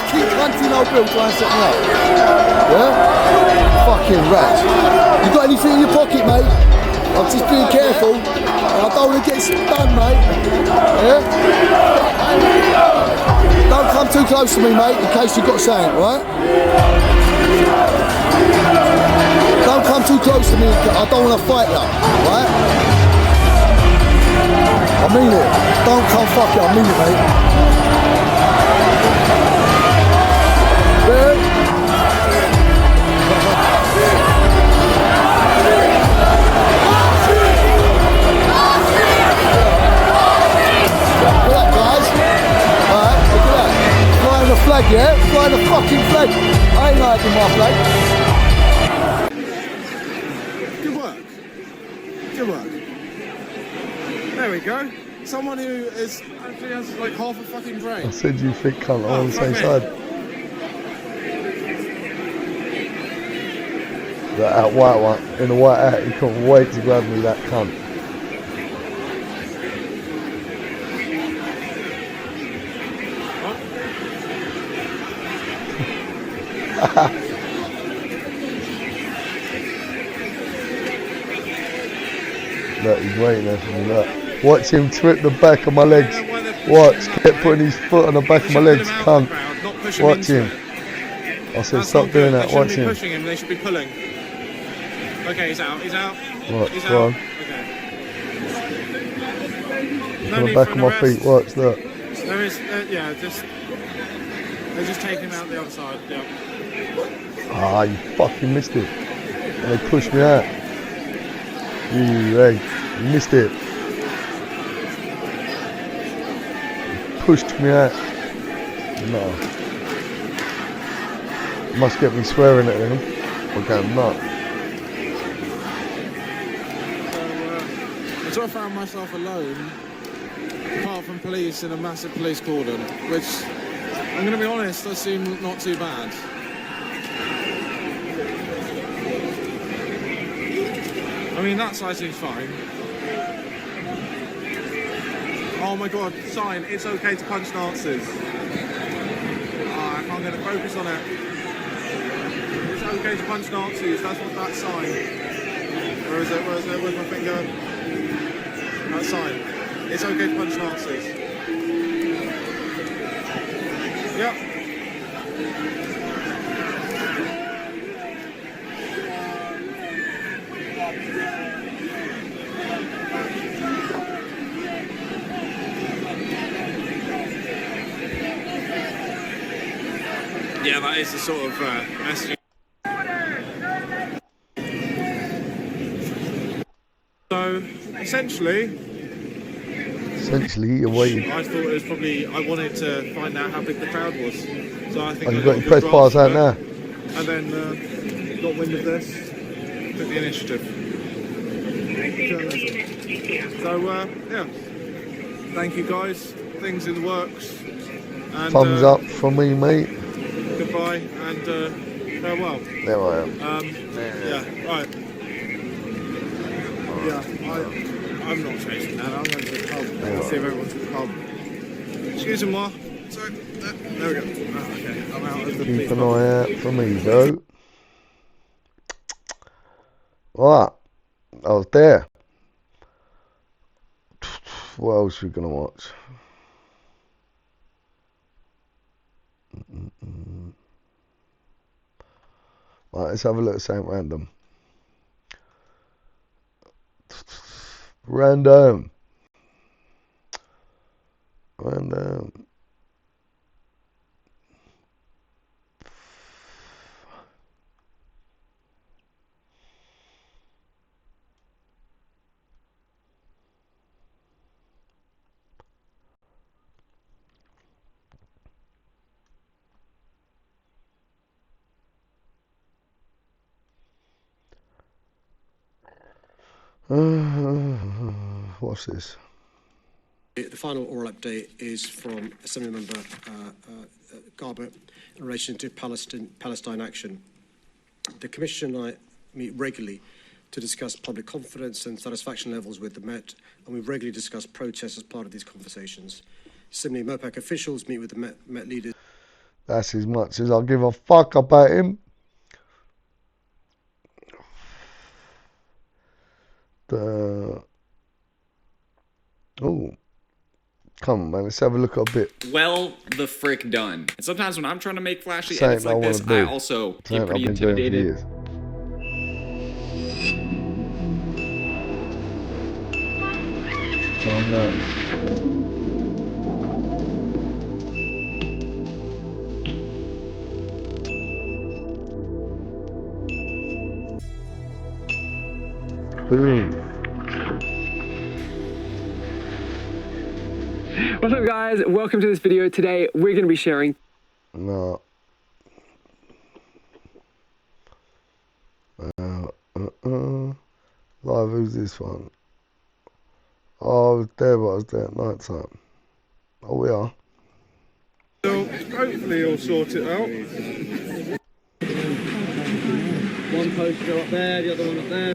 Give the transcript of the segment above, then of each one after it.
fucking cunty no bill trying to set me up. Yeah? Fucking rats. You got anything in your pocket, mate? I'm just being careful. And I don't want to get stung, mate. Yeah? Don't come too close to me, mate, in case you've got something, right? Don't come too close to me. I don't want to fight you, right? I mean it. Don't come fuck it. I mean it, mate. Yeah? Look at that, guys. Alright, look at that. Flying the flag, yeah? Flying the fucking flag. I ain't liking my flag. Good work. Good work. There we go. Someone who actually has like half a fucking brain. I said you thick cunt on the same side. That white one, in the white hat, he couldn't wait to grab me, that cunt. Look, he's waiting there for me, look. Watch him trip the back of my legs. Watch, kept putting his foot on the back of my legs, cunt. Watch him. I said, stop doing that, watch him. Pushing him, they should be pulling. Okay, he's out, he's out. Watch, he's go out. on. Okay. On the back of my feet, watch, look. There is, yeah, they're just taking him out the other side, yeah. Ah, you fucking missed it. And they pushed me out. You missed it. You pushed me out. No. Must get me swearing at them. Or going nuts. So, I sort of found myself alone, apart from police in a massive police cordon, which, I'm going to be honest, does seem not too bad. I mean, that side seems fine. Oh my god, sign, it's okay to punch Nazis. I can't get a focus on it. It's okay to punch Nazis, that's what that sign. Where is it, where's my finger? That sign. It's okay to punch Nazis. Yep. Yeah, that is the sort of messaging. So, essentially, you're waiting. I thought it was probably, I wanted to find out how big the crowd was. So I think you've got your press bars out now. And then got wind of this, took the initiative. So, yeah. Thank you guys. Things in the works. And, thumbs up from me, mate. Goodbye and farewell. There I am. Yeah, right. Yeah, I'm not chasing that. I'm going to the pub. Let's see if everyone's at the pub. Excusez-moi. So, there we go. Oh, okay, I'm out of the Keep an eye out for me, though. Right. I was there. What else are we going to watch? Right, let's have a look at something random. Random. What's this? The final oral update is from Assembly Member Garbutt in relation to Palestine action. The Commission and I meet regularly to discuss public confidence and satisfaction levels with the Met, and we regularly discuss protests as part of these conversations. Similarly, MOPAC officials meet with the Met leaders. That's as much as I give a fuck about him. Oh, come on, man. Let's have a look at a bit. Well, the frick done. And sometimes when I'm trying to make flashy Something edits like this, I also get pretty intimidated. Oh no. Boom. What's up, guys? Welcome to this video. Today we're going to be sharing No. Live, who's this one? Oh, I was there, but I was there at night time. Oh, we are. So hopefully he'll sort it out. One poster up there, the other one up there.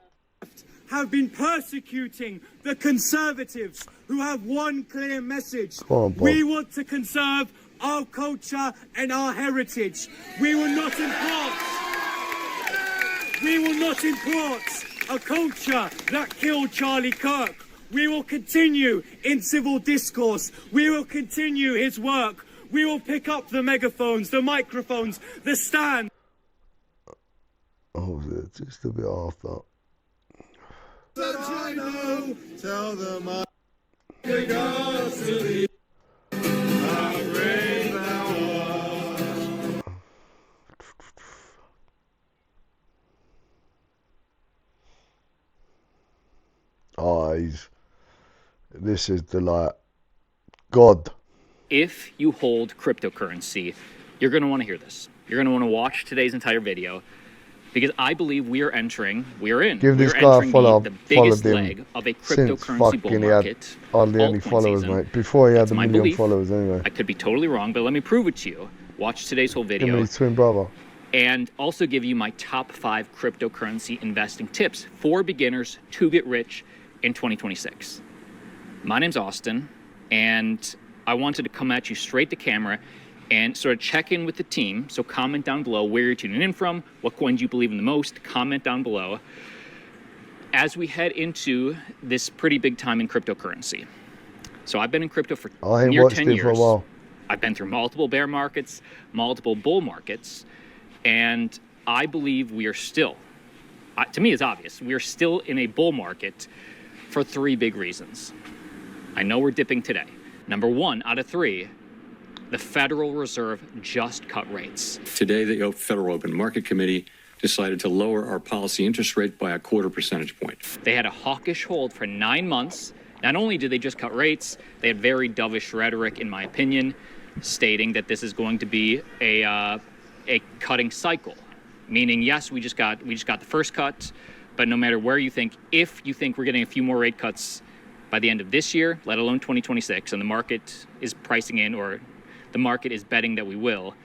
Have been persecuting the Conservatives who have one clear message. Come on, Bob. We want to conserve our culture and our heritage. We will not import. We will not import a culture that killed Charlie Kirk. We will continue in civil discourse. We will continue his work. We will pick up the megaphones, the microphones, the stand. Oh, just a bit after. I know, tell them I regards to the how brave thou art. Eyes. This is the like God. If you hold cryptocurrency, you're going to want to hear this. You're going to want to watch today's entire video because I believe we are in. Give this guy a follow. The biggest leg of a cryptocurrency bull market. Hardly any followers, mate. Before he had a million followers, anyway. I could be totally wrong, but let me prove it to you. Watch today's whole video. Give me his twin brother. And also give you my top 5 cryptocurrency investing tips for beginners to get rich in 2026. My name's Austin, and I wanted to come at you straight to camera and sort of check in with the team. So comment down below where you're tuning in from, what coins you believe in the most, comment down below. As we head into this pretty big time in cryptocurrency. So I've been in crypto for near 10 years. For a while. I've been through multiple bear markets, multiple bull markets, and I believe we are still, to me it's obvious, we are still in a bull market for 3 big reasons. I know we're dipping today. Number 1 out of 3, the Federal Reserve just cut rates. Today, the Federal Open Market Committee decided to lower our policy interest rate by a 1/4 percentage point. They had a hawkish hold for 9 months. Not only did they just cut rates, they had very dovish rhetoric, in my opinion, stating that this is going to be a cutting cycle. Meaning, yes, we just got the first cut, but no matter where you think, if you think we're getting a few more rate cuts by the end of this year, let alone 2026, and the market is pricing in, or the market is betting that we will,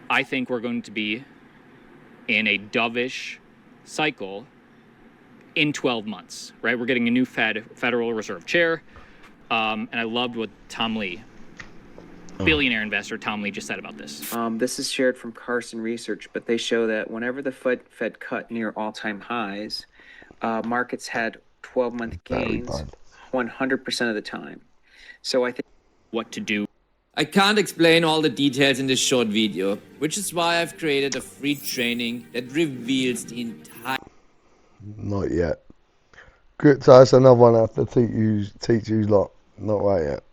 I think we're going to be in a dovish cycle in 12 months, right? We're getting a new Federal Reserve chair, and I loved what Tom Lee, billionaire investor Tom Lee, just said about this. This is shared from Carson Research, but they show that whenever the Fed cut near all-time highs, markets had 12-month gains 100% of the time. So I think what to do. I can't explain all the details in this short video, which is why I've created a free training that reveals the entire... Not yet. Crypto, that's another one I have to teach you lot. Not right yet.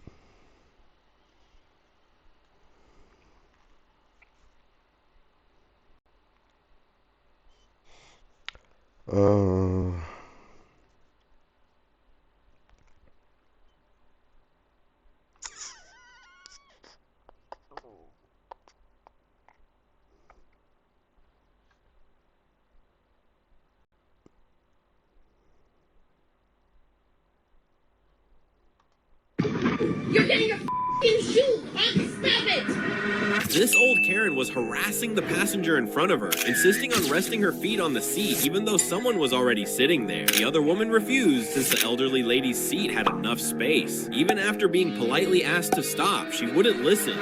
You're getting your f***ing shoe, punk! Stop it! This old Karen was harassing the passenger in front of her, insisting on resting her feet on the seat, even though someone was already sitting there. The other woman refused, since the elderly lady's seat had enough space. Even after being politely asked to stop, she wouldn't listen.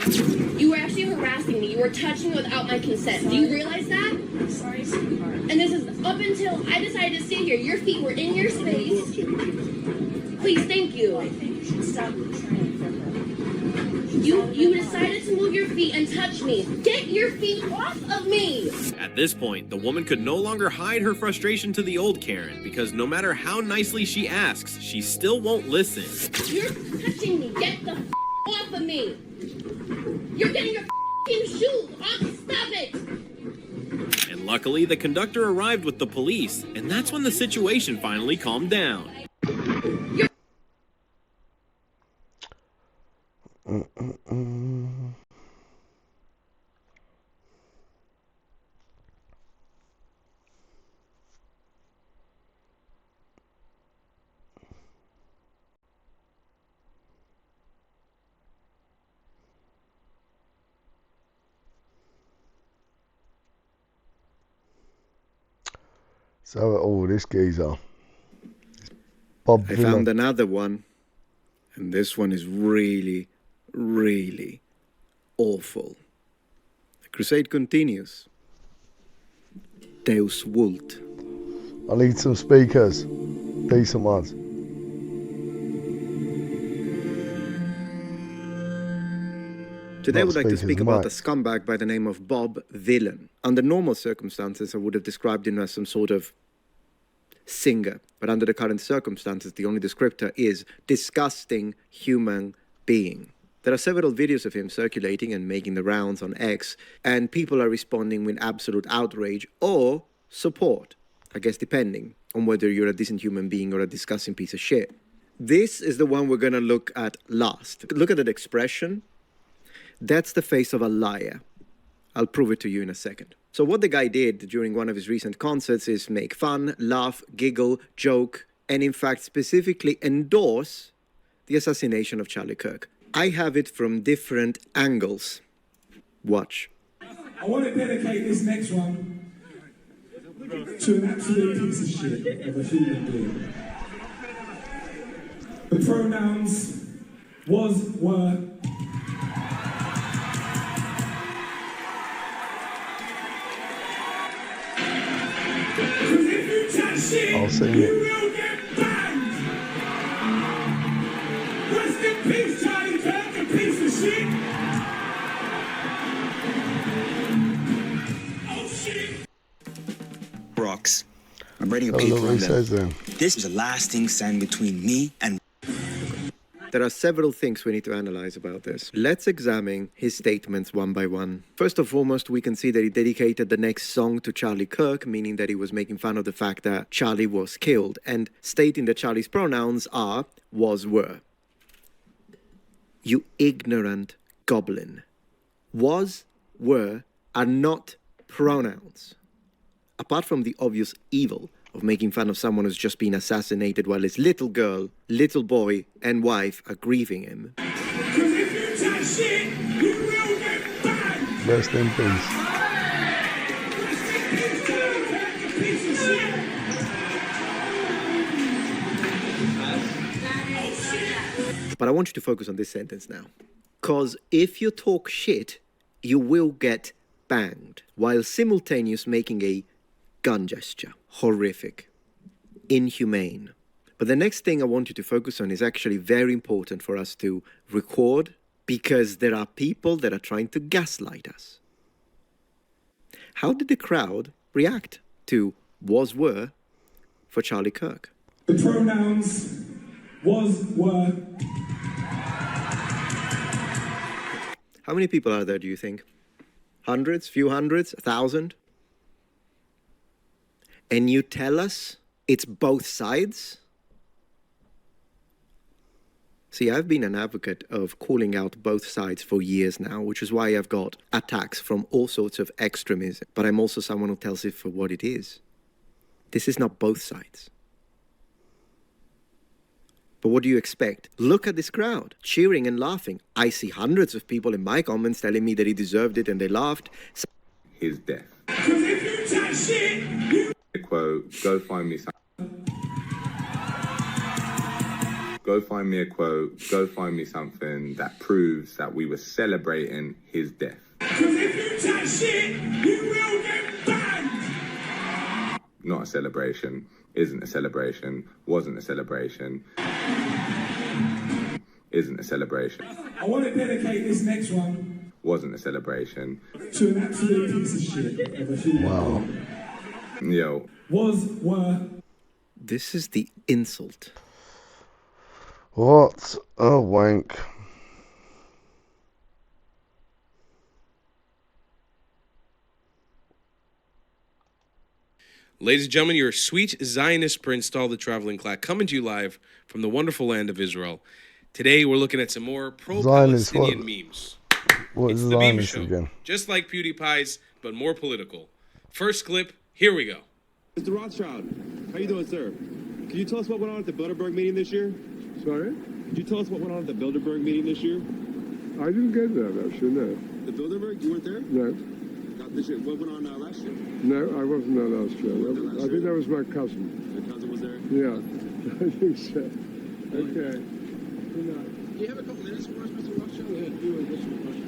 You were actually harassing me. You were touching me without my consent. Do you realize that? Sorry, sweetheart. And this is up until I decided to sit here. Your feet were in your space. Please, thank you. I think you should stop trying for her. You decided to move your feet and touch me. Get your feet off of me! At this point, the woman could no longer hide her frustration to the old Karen, because no matter how nicely she asks, she still won't listen. You're touching me. Get the off of me! You're getting your shoes off! Stop it! And luckily, the conductor arrived with the police, and that's when the situation finally calmed down. So, this geezer. Bob I Villain. found another one, and this one is really, really awful. The crusade continues. Deus Vult. I need some speakers. Decent ones. Today I would like to speakers, speak about a mics. scumbag by the name of Bob Villain. Under normal circumstances, I would have described him as some sort of singer. But under the current circumstances, the only descriptor is disgusting human being. There are several videos of him circulating and making the rounds on X, and people are responding with absolute outrage or support, I guess depending on whether you're a decent human being or a disgusting piece of shit. This is the one we're going to look at last. Look at that expression. That's the face of a liar. I'll prove it to you in a second. So what the guy did during one of his recent concerts is make fun, laugh, giggle, joke, and in fact specifically endorse the assassination of Charlie Kirk. I have it from different angles. Watch. I want to dedicate this next one to an absolute piece of shit of a human being. The pronouns was, were. Because if you touch it, I'll sing you it. will get banged. Rest in peace, Charlie Kirk, a piece of shit. Oh shit. Rocks. I'm writing a Oh, paper look what on he says them. then. This is a lasting sign between me and. There are several things we need to analyze about this. Let's examine his statements one by one. First and foremost, we can see that he dedicated the next song to Charlie Kirk, meaning that he was making fun of the fact that Charlie was killed, and stating that Charlie's pronouns are was, were. You ignorant goblin. Was, were are not pronouns. Apart from the obvious evil of making fun of someone who's just been assassinated while his little girl, little boy, and wife are grieving him. Because if you touch it, you will get banged. Rest in peace. But I want you to focus on this sentence now. Because if you talk shit, you will get banged, while simultaneous making a gun gesture. Horrific. Inhumane. But the next thing I want you to focus on is actually very important for us to record, because there are people that are trying to gaslight us. How did the crowd react to was, were for Charlie Kirk? The pronouns was, were. How many people are there, do you think? Hundreds? Few hundreds? 1,000? And you tell us it's both sides? See, I've been an advocate of calling out both sides for years now, which is why I've got attacks from all sorts of extremism. But I'm also someone who tells it for what it is. This is not both sides. But what do you expect? Look at this crowd, cheering and laughing. I see hundreds of people in my comments telling me that he deserved it and they laughed. His death. Because if you touch it, you... Quote, go find me something. Go find me a quote, go find me something that proves that we were celebrating his death. Because if you celebration, isn't a celebration, wasn't a celebration, isn't a celebration, I want to dedicate this next one wasn't a celebration. to an absolute piece of shit of a human Wow. being. Yo. Were. This is the insult. What a wank. Ladies and gentlemen, your sweet Zionist prince, Stall the Traveling Clack, coming to you live from the wonderful land of Israel. Today, we're looking at some more pro-Palestinian memes. What It's is the meme Zionist show, again? just like PewDiePie's, but more political. First clip, here we go. Mr. Rothschild, how you doing, sir? Can you tell us what went on at the Bilderberg meeting this year? Sorry? Could you tell us what went on at the Bilderberg meeting this year? I didn't get that, actually, no. The Bilderberg? You weren't there? No. Not this year. What went on last year? No, I wasn't there last year. I think that was my cousin. Your cousin was there? Yeah, I think so. Okay. Good night. Do you have a couple minutes for us, Mr. Rothschild? We had a few additional questions.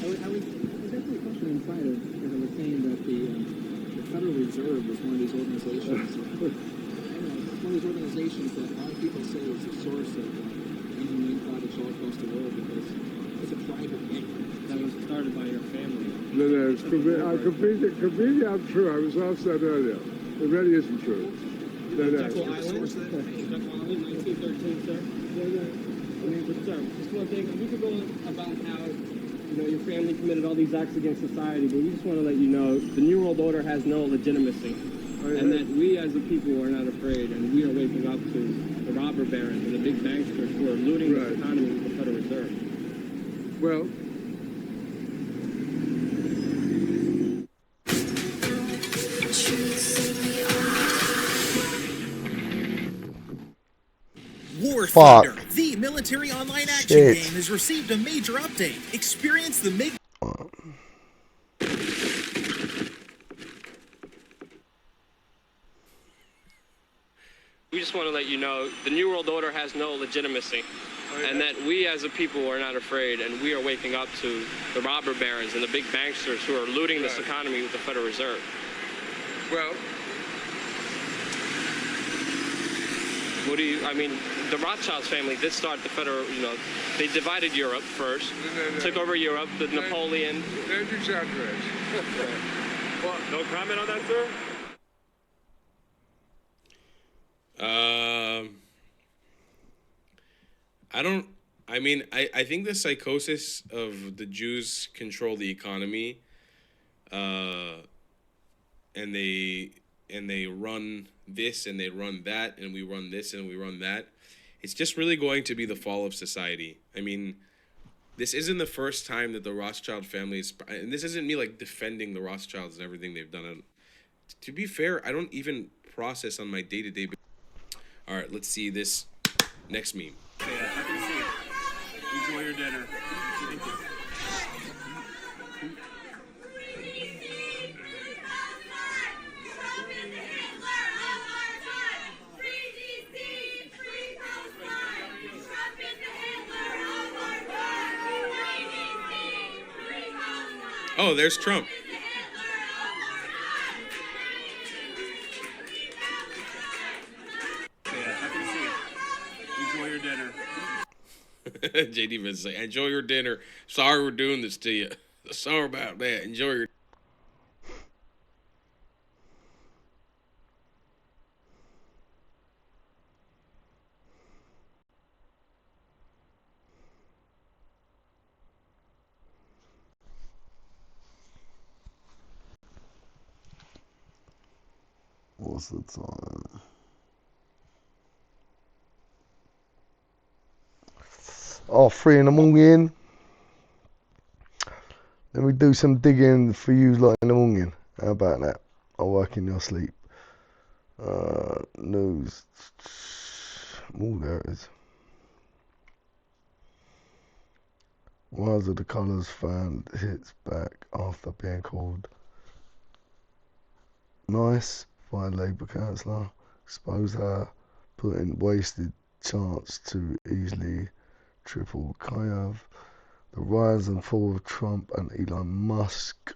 I was asking a question inside of, as I was saying, that the Federal Reserve was one of these organizations. One of these organizations that a lot of people say is the source of making products all across the world because it's a private bank that was started by your family. No, it's completely untrue. I was asked that earlier. It really isn't true. No. Jekyll Island, 1913, sir. I mean, but sir, just one thing. We could go about how your family committed all these acts against society, but we just want to let you know the New World Order has no legitimacy. And that we as a people are not afraid, and we are waking up to the robber barons and the big banksters who are looting this economy with the Federal Reserve. Well, War Fuck. Thunder, the military online action Shit. game, has received a major update. Experience the MiG. We just want to let you know the New World Order has no legitimacy, and that we as a people are not afraid, and we are waking up to the robber barons and the big banksters who are looting this economy with the Federal Reserve. well, What do you, I mean, the Rothschilds family did start the Federal, they divided Europe first, took over Europe, the Napoleon. don't exaggerate. Well, no comment on that, sir? I think the psychosis of the Jews control the economy, and they run this and they run that, and we run this and we run that. It's just really going to be the fall of society. I mean, this isn't the first time that the Rothschild family is, and this isn't me like defending the Rothschilds and everything they've done. To be fair, I don't even process on my day-to-day. All right, let's see this next meme. Yeah, I can see it. Enjoy your dinner. Thank you. Oh, there's Trump. Enjoy your dinner. JD was like, enjoy your dinner. Sorry we're doing this to you. Sorry about that. Enjoy your. What's the time? Oh, 3 in the morning. Let me do some digging for you like in the morning. How about that? I'll work in your sleep. News. Oh, there it is. Rise of the Colours fan hits back after being called nice by Labour councillor. Expose her, putting wasted chance to easily triple Kiev. The rise and fall of Trump and Elon Musk.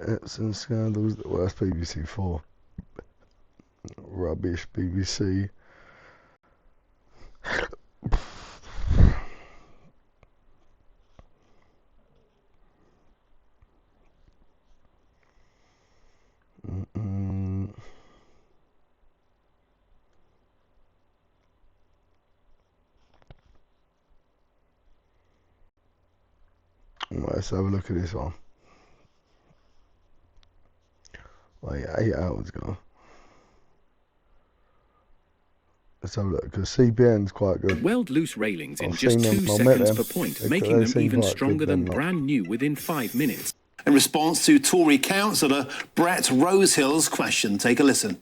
Epsom scandals. Well, that's BBC 4. Rubbish, BBC. Let's have a look at this one. Wait, 8 hours ago. Let's have a look, because CBN's quite good. Weld loose railings in I've just seen 2 them, I met seconds them. per point, They making them seem even quite stronger good, than them lot. brand new within 5 minutes. In response to Tory councillor Brett Rosehill's question, take a listen.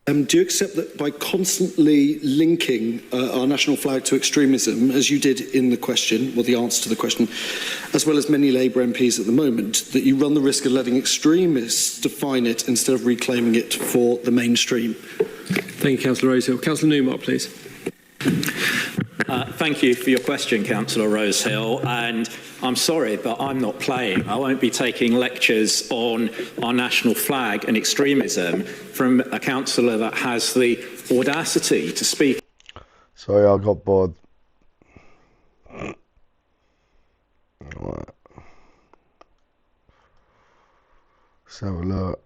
Do you accept that by constantly linking our national flag to extremism, as you did in the question, or the answer to the question, as well as many Labour MPs at the moment, that you run the risk of letting extremists define it instead of reclaiming it for the mainstream? Thank you, Councillor Rosehill. Councillor Newmark, please. Thank you for your question, Councillor Rosehill, and I'm sorry, but I'm not playing. I won't be taking lectures on our national flag and extremism from a councillor that has the audacity to speak. Sorry, I got bored. Right. Let's have a look.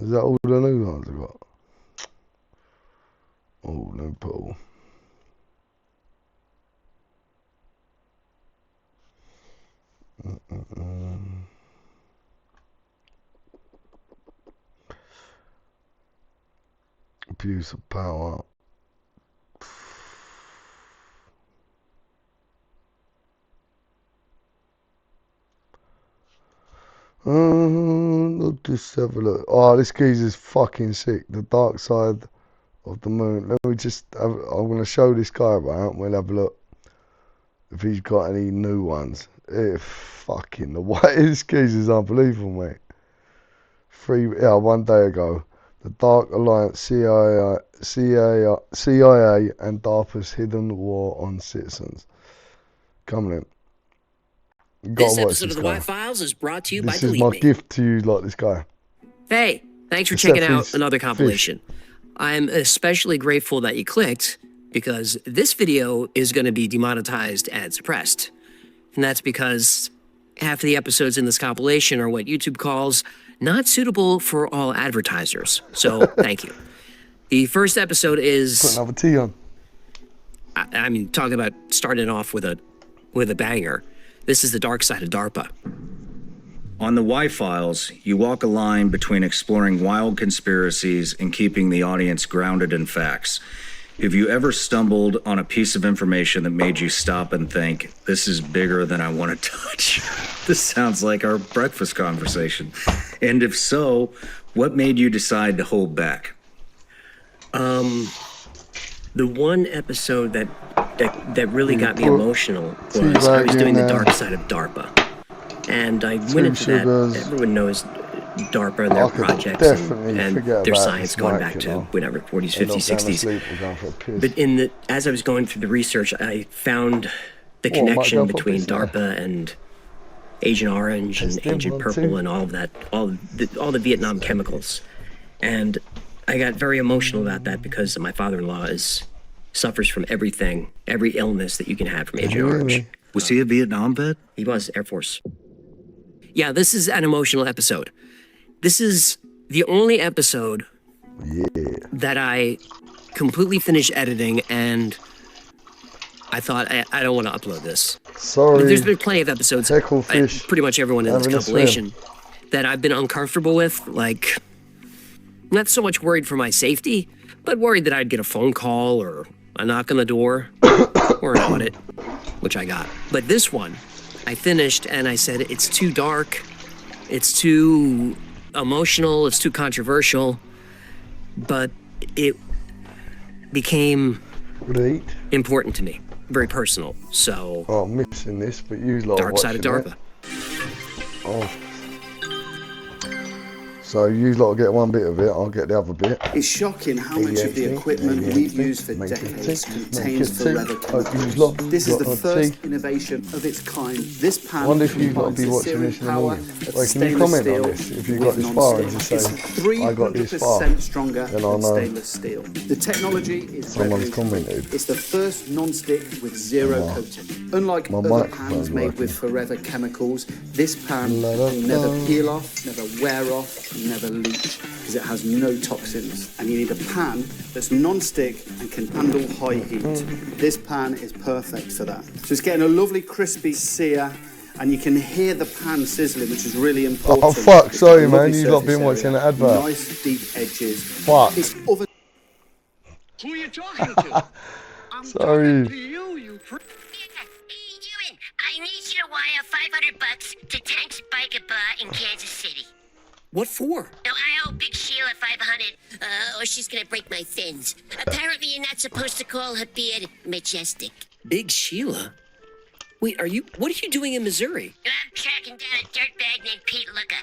Is that all the new ones I got? Oh, no pull. Abuse of power. Let's just have a look. Oh, this geezer's fucking sick. The dark side of the moon. Let me just have, I'm going to show this guy around. We'll have a look if he's got any new ones. Fucking the way this geezer's unbelievable, mate. One day ago. The Dark Alliance, CIA and DARPA's hidden war on citizens. Coming in. This episode of the White Files is brought to you by This is Delete my Me. gift to you, like this guy. Hey, thanks for Except checking out his another compilation. I'm especially grateful that you clicked because this video is going to be demonetized and suppressed. And that's because half of the episodes in this compilation are what YouTube calls not suitable for all advertisers. So thank you. The first episode is... Put another T on. I mean, talking about starting off with a banger. This is the dark side of DARPA. On the Y-Files, you walk a line between exploring wild conspiracies and keeping the audience grounded in facts. If you ever stumbled on a piece of information that made you stop and think, this is bigger than I want to touch, this sounds like our breakfast conversation. And if so, what made you decide to hold back? The one episode that really got me emotional was I was doing the dark side of DARPA. And I went into that. Everyone knows DARPA and their projects and their science going back to whatever, 40s, 50s, 60s. But as I was going through the research, I found the connection between DARPA and Agent Orange and Agent Purple and all of that, all the Vietnam chemicals. And I got very emotional about that because my father-in-law suffers from everything, every illness that you can have from Agent Orange. Was he a Vietnam vet? He was, Air Force. Yeah, this is an emotional episode. This is the only episode that I completely finished editing, and I thought, I don't want to upload this. Sorry. There's been plenty of episodes, pretty much everyone in this compilation, that I've been uncomfortable with, like, not so much worried for my safety, but worried that I'd get a phone call or a knock on the door or an audit, which I got. But this one, I finished and I said, it's too dark, it's too emotional, it's too controversial, but it became important to me, very personal, so... Oh, I'm missing this, but you lot Dark Side of DARPA. Oh. So you lot get one bit of it, I'll get the other bit. It's shocking how much of the ADHD, equipment we've used for make it decades tick, contains make it forever tick. Hope you chemicals. lot This is got the a first tea. innovation of its kind. This I pan wonder if you lot combines be the watching searing this in the power morning. of Wait, can you stainless comment on steel this if you got with this far and non-stick. just It's say, I got this far? 300% stronger Then I'll than know stainless steel. The technology is someone's revolutionary. commented. It's the first non-stick with zero coating. Unlike My other microphone's pans made working. with forever chemicals, this pan will never peel off, never wear off, never leach, because it has no toxins. And you need a pan that's non-stick and can handle high heat. This pan is perfect for that. So it's getting a lovely crispy sear, and you can hear the pan sizzling, which is really important. Oh fuck, sorry It's got a man, lovely you've not surface been watching area, the advert. Nice deep edges. Fuck. It's oven. Who are you talking to? Sorry. I need you to wire $500 to Tank's Biker Bar in Kansas City. What for? No, I owe Big Sheila 500, or she's gonna break my fins. Apparently, you're not supposed to call her beard majestic. Big Sheila? Wait, what are you doing in Missouri? I'm tracking down a dirtbag named Pete Looker.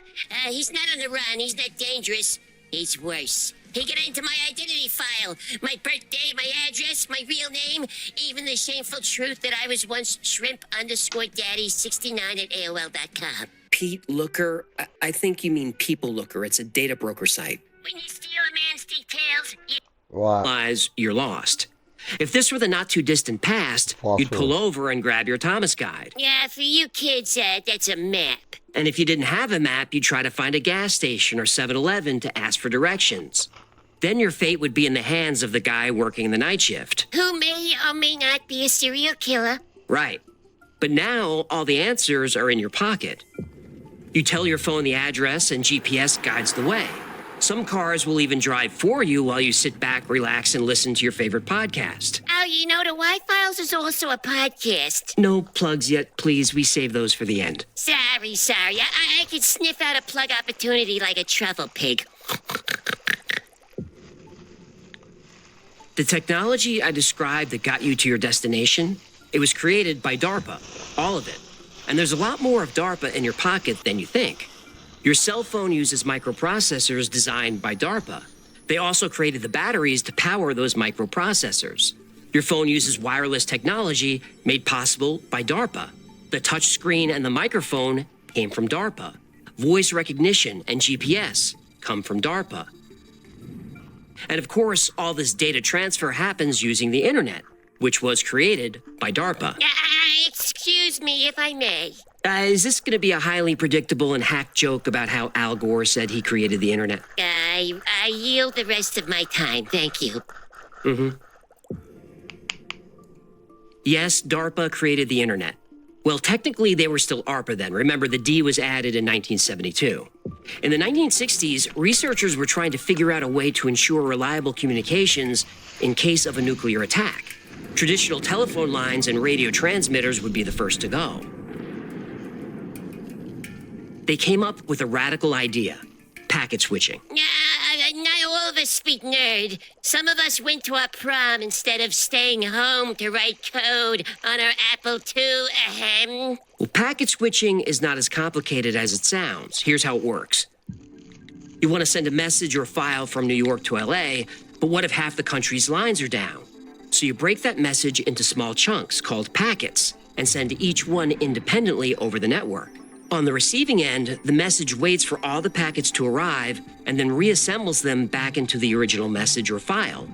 He's not on the run, he's not dangerous. He's worse. He got into my identity file, my birthday, my address, my real name, even the shameful truth that I was once shrimp_daddy69 at AOL.com. Pete Looker? I think you mean People Looker. It's a data broker site. When you steal a man's details, you Realize you're lost. If this were the not-too-distant past, you'd pull over and grab your Thomas guide. Yeah, for you kids, that's a map. And if you didn't have a map, you'd try to find a gas station or 7-Eleven to ask for directions. Then your fate would be in the hands of the guy working the night shift. Who may or may not be a serial killer. Right. But now, all the answers are in your pocket. You tell your phone the address and GPS guides the way. Some cars will even drive for you while you sit back, relax, and listen to your favorite podcast. Oh, you know, the Y-Files is also a podcast. No plugs yet, please. We save those for the end. Sorry. I could sniff out a plug opportunity like a truffle pig. The technology I described that got you to your destination, it was created by DARPA, all of it. And there's a lot more of DARPA in your pocket than you think. Your cell phone uses microprocessors designed by DARPA. They also created the batteries to power those microprocessors. Your phone uses wireless technology made possible by DARPA. The touchscreen and the microphone came from DARPA. Voice recognition and GPS come from DARPA. And of course, all this data transfer happens using the internet, which was created by DARPA. Excuse me if I may. Is this going to be a highly predictable and hack joke about how Al Gore said he created the internet? I yield the rest of my time, thank you. Yes, DARPA created the internet. Well, technically, they were still ARPA then. Remember, the D was added in 1972. In the 1960s, researchers were trying to figure out a way to ensure reliable communications in case of a nuclear attack. Traditional telephone lines and radio transmitters would be the first to go. They came up with a radical idea: packet switching. Not all of us speak nerd. Some of us went to our prom instead of staying home to write code on our Apple II. Ahem. Well, packet switching is not as complicated as it sounds. Here's how it works. You want to send a message or file from New York to LA, but what if half the country's lines are down? So you break that message into small chunks called packets and send each one independently over the network. On the receiving end, the message waits for all the packets to arrive and then reassembles them back into the original message or file.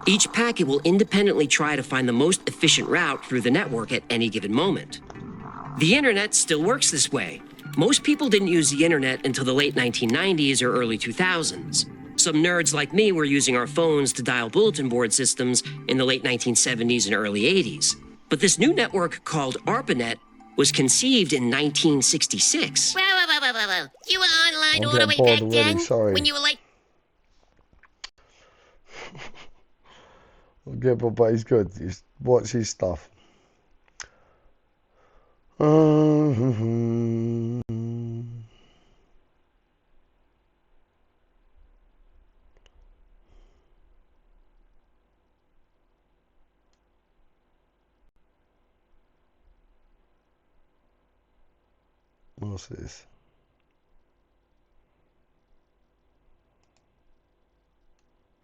Each packet will independently try to find the most efficient route through the network at any given moment. The internet still works this way. Most people didn't use the internet until the late 1990s or early 2000s. Some nerds like me were using our phones to dial bulletin board systems in the late 1970s and early 80s. But this new network called ARPANET was conceived in 1966. Whoa. You were online all the way back then? When you were like... Yeah, but he's good. Watch his stuff. What's this?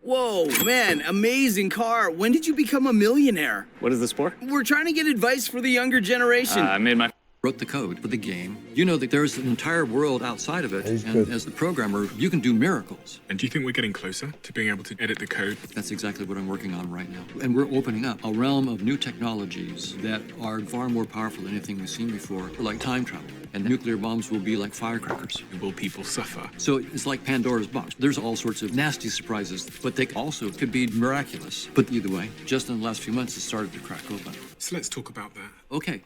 Whoa, man, amazing car. When did you become a millionaire? What is this for? We're trying to get advice for the younger generation. I made my... Wrote the code for the game. You know that there's an entire world outside of it, and as the programmer, you can do miracles. And do you think we're getting closer to being able to edit the code? That's exactly what I'm working on right now. And we're opening up a realm of new technologies that are far more powerful than anything we've seen before, like time travel. And nuclear bombs will be like firecrackers. Will people suffer? So it's like Pandora's box. There's all sorts of nasty surprises, but they also could be miraculous. But either way, just in the last few months, it started to crack open. So let's talk about that. Okay.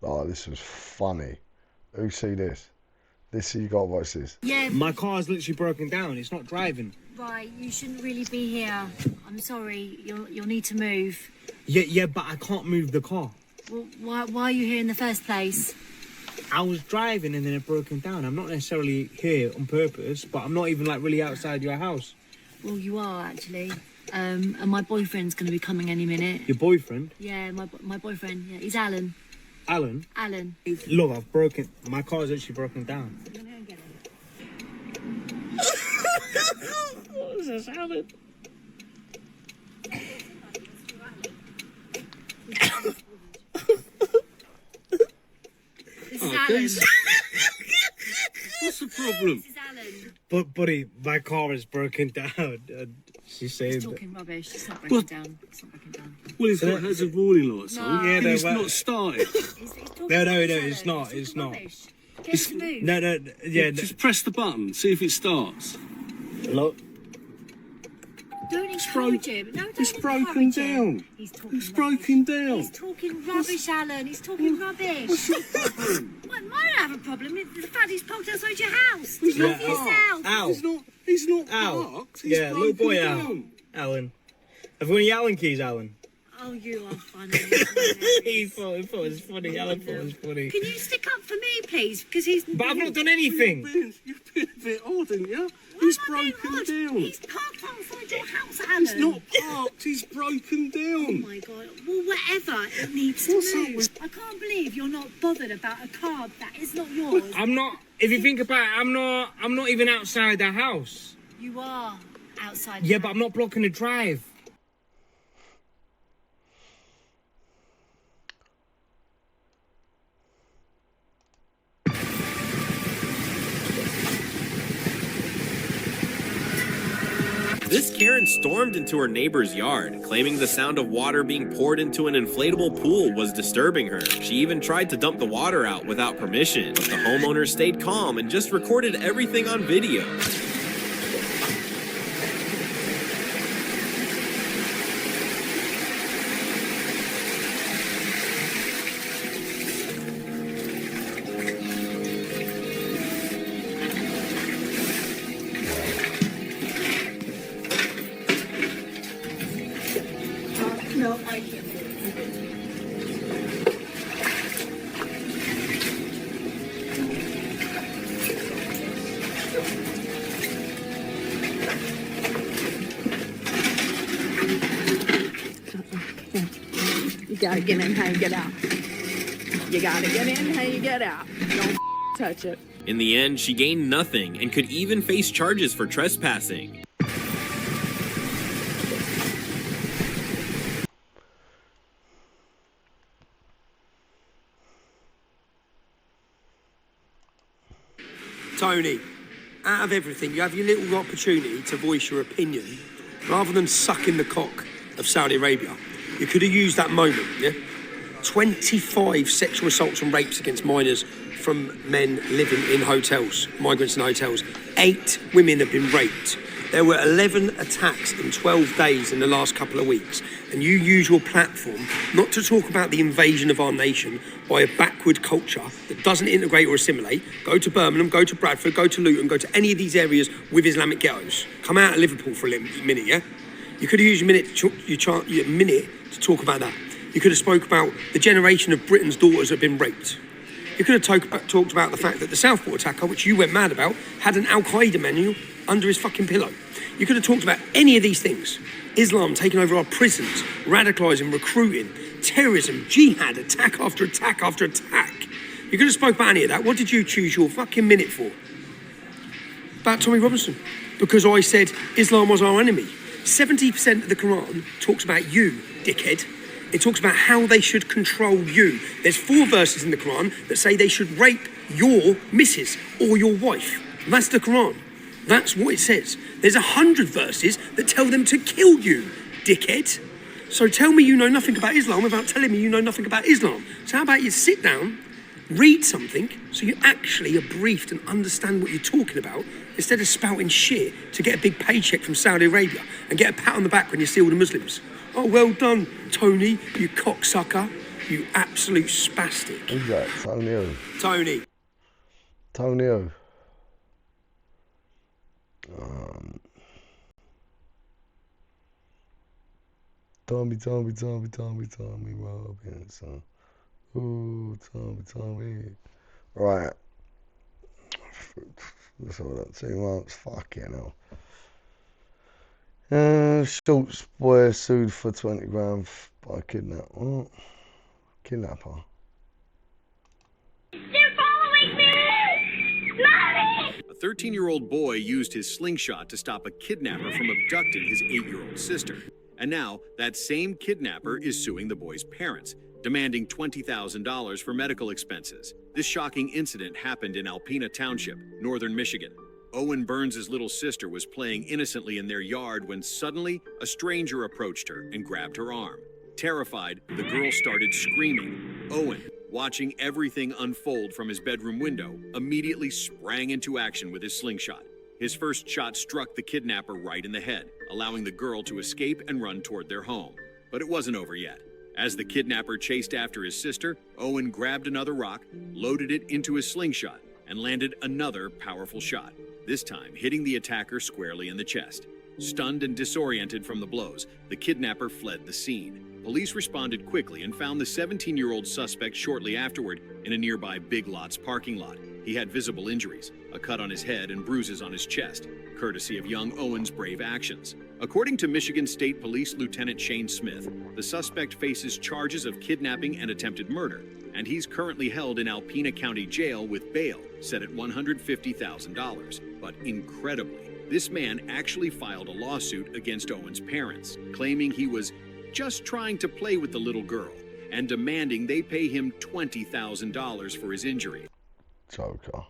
Oh, this was funny. Who see this? You gotta watch this. Yeah. My car's literally broken down. It's not driving. Right, you shouldn't really be here. I'm sorry. You'll need to move. Yeah, but I can't move the car. Well, why are you here in the first place? I was driving and then it broken down. I'm not necessarily here on purpose, but I'm not even like really outside your house. Well, you are actually. And my boyfriend's going to be coming any minute. Your boyfriend? Yeah, my boyfriend. Yeah, he's Alan. Alan? Alan. Look, I've broken... My car's actually broken down. What is this, Alan? This is Alan. What's the problem? This is Alan. But, buddy, my car is broken down. She's saying He's talking rubbish. It's not breaking down. It's not breaking down. Well, it's got hazard warning lights on. No. Yeah, no, it's but... not started. No, it's not. It's not. Get to move. No, yeah. Just press the button. See if it starts. Hello? Don't encourage him. No, don't It's broken down. He's talking It's broken down. He's talking rubbish, Alan. He's talking rubbish. What's your problem? Well, I might have a problem. It's the fact he's parked outside your house. He's not yourself. Ow. He's not parked. He's yeah, little boy down. Alan. Have you got any Allen keys, Alan? Oh, you are funny. he thought it was funny. Alan thought it was funny. Can you stick up for me, please? Because he's... But I've not done anything. You've been a bit odd, haven't you? He's broken down. He's parked outside your house, Alan. He's not parked. He's broken down. Oh, my God. Well, whatever. It needs to move. I can't believe you're not bothered about a car that is not yours. I'm not... If you think about it, I'm not even outside the house. You are outside. Yeah, but I'm not blocking the drive. This Karen stormed into her neighbor's yard, claiming the sound of water being poured into an inflatable pool was disturbing her. She even tried to dump the water out without permission, but the homeowner stayed calm and just recorded everything on video. No, I can't. You gotta get in how you get out. You gotta get in how you get out. Don't touch it. In the end, she gained nothing and could even face charges for trespassing. Tony, out of everything, you have your little opportunity to voice your opinion rather than sucking the cock of Saudi Arabia. You could have used that moment, yeah? 25 sexual assaults and rapes against minors from men living in hotels, migrants in hotels. 8 women have been raped. There were 11 attacks in 12 days in the last couple of weeks. And you use your platform not to talk about the invasion of our nation by a backward culture that doesn't integrate or assimilate. Go to Birmingham, go to Bradford, go to Luton, go to any of these areas with Islamic ghettos. Come out of Liverpool for a minute, yeah? You could have used your minute to talk about that. You could have spoke about the generation of Britain's daughters that have been raped. You could have talked about the fact that the Southport attacker, which you went mad about, had an Al-Qaeda manual under his fucking pillow. You could have talked about any of these things. Islam taking over our prisons, radicalising, recruiting, terrorism, jihad, attack after attack after attack. You could have spoke about any of that. What did you choose your fucking minute for? about Tommy Robinson because I said Islam was our enemy. 70% of the Quran talks about you, dickhead. It talks about how they should control you. There's 4 verses in the Quran that say they should rape your missus or your wife. That's the Quran. That's what it says. There's 100 verses that tell them to kill you, dickhead. So tell me you know nothing about Islam without telling me you know nothing about Islam. So how about you sit down, read something, so you actually are briefed and understand what you're talking about, instead of spouting shit to get a big paycheck from Saudi Arabia and get a pat on the back when you see all the Muslims. Oh, well done, Tony, you cocksucker, you absolute spastic. Who's that? Tony who? Tony. Tony who? Tommy Robinson. Ooh, Tommy. Right. That's all that 2 months. Fucking hell. Schultz boy sued for 20 grand by kidnapper. They're following me! Mommy! A 13-year-old boy used his slingshot to stop a kidnapper from abducting his 8-year-old sister. And now, that same kidnapper is suing the boy's parents, demanding $20,000 for medical expenses. This shocking incident happened in Alpena Township, northern Michigan. Owen Burns' little sister was playing innocently in their yard when suddenly a stranger approached her and grabbed her arm. Terrified, the girl started screaming. Owen, watching everything unfold from his bedroom window, immediately sprang into action with his slingshot. His first shot struck the kidnapper right in the head, allowing the girl to escape and run toward their home. But it wasn't over yet. As the kidnapper chased after his sister, Owen grabbed another rock, loaded it into his slingshot, and landed another powerful shot, this time hitting the attacker squarely in the chest. Stunned and disoriented from the blows, the kidnapper fled the scene. Police responded quickly and found the 17-year-old suspect shortly afterward in a nearby Big Lots parking lot. He had visible injuries, a cut on his head and bruises on his chest, courtesy of young Owen's brave actions. According to Michigan State Police Lieutenant Shane Smith, the suspect faces charges of kidnapping and attempted murder, and he's currently held in Alpena County Jail with bail set at $150,000. But incredibly, this man actually filed a lawsuit against Owen's parents, claiming he was just trying to play with the little girl and demanding they pay him $20,000 for his injury. Joker.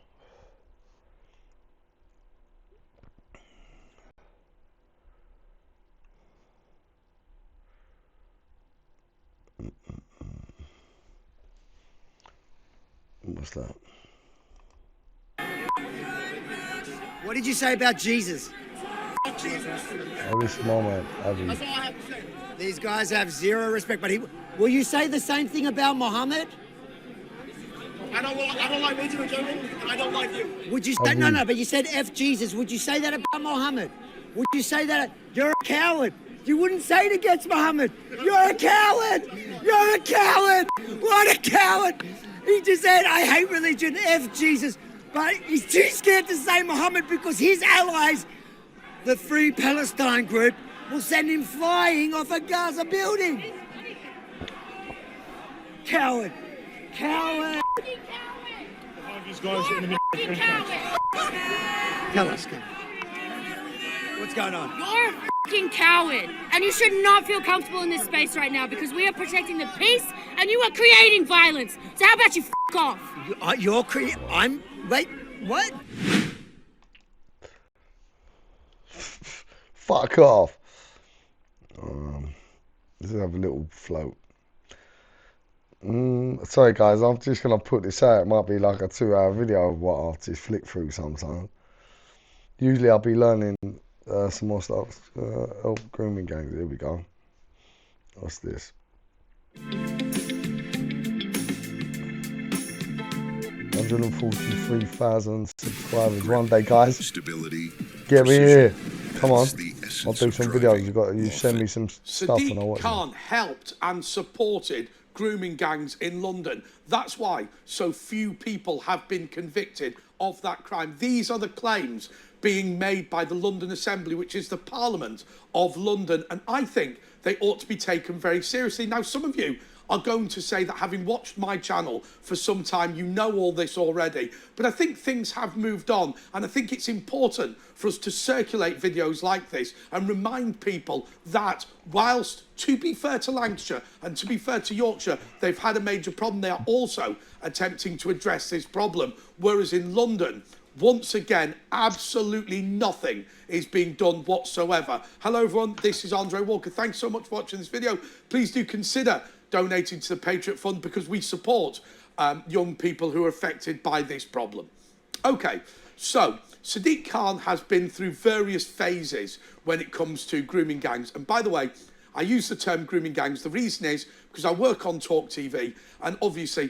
What's that? What did you say about Jesus? Oh, this moment, Abby. That's all I have to say. These guys have zero respect, but will you say the same thing about Muhammad? I don't like what you're doing, and I don't like you. Would you say, no, but you said F Jesus. Would you say that about Muhammad? Would you say that? You're a coward. You wouldn't say it against Muhammad. You're a coward. You're a coward. What a coward. He just said, I hate religion, F Jesus. But he's too scared to say Muhammad because his allies, the Free Palestine group, will send him flying off a Gaza building. Coward. Coward. Tell us, what's going on? You're a fucking coward, and you should not feel comfortable in this space right now because we are protecting the peace, and you are creating violence. So how about you f*** off? Wait, what? Fuck off. Let's have a little float. Sorry guys, I'm just going to put this out. It might be like a 2-hour video of what I'll just flick through sometimes. Usually I'll be learning some more stuff. Grooming gangs, here we go. What's this? 143,000 subscribers one day, guys. Stability. Get me here. Come on. I'll do some videos. You send me some stuff and I'll watch it. Sadiq Khan helped and supported grooming gangs in London. That's why so few people have been convicted of that crime. These are the claims being made by the London Assembly, which is the Parliament of London, and I think they ought to be taken very seriously. Now, some of you are going to say that having watched my channel for some time, you know all this already. But I think things have moved on, and I think it's important for us to circulate videos like this and remind people that whilst, to be fair to Lancashire and to be fair to Yorkshire, they've had a major problem, they are also attempting to address this problem. Whereas in London, once again, absolutely nothing is being done whatsoever. Hello everyone, this is Andre Walker. Thanks so much for watching this video. Please do consider donating to the Patriot Fund because we support young people who are affected by this problem. Okay, so Sadiq Khan has been through various phases when it comes to grooming gangs. And by the way, I use the term grooming gangs. The reason is because I work on Talk TV, and obviously,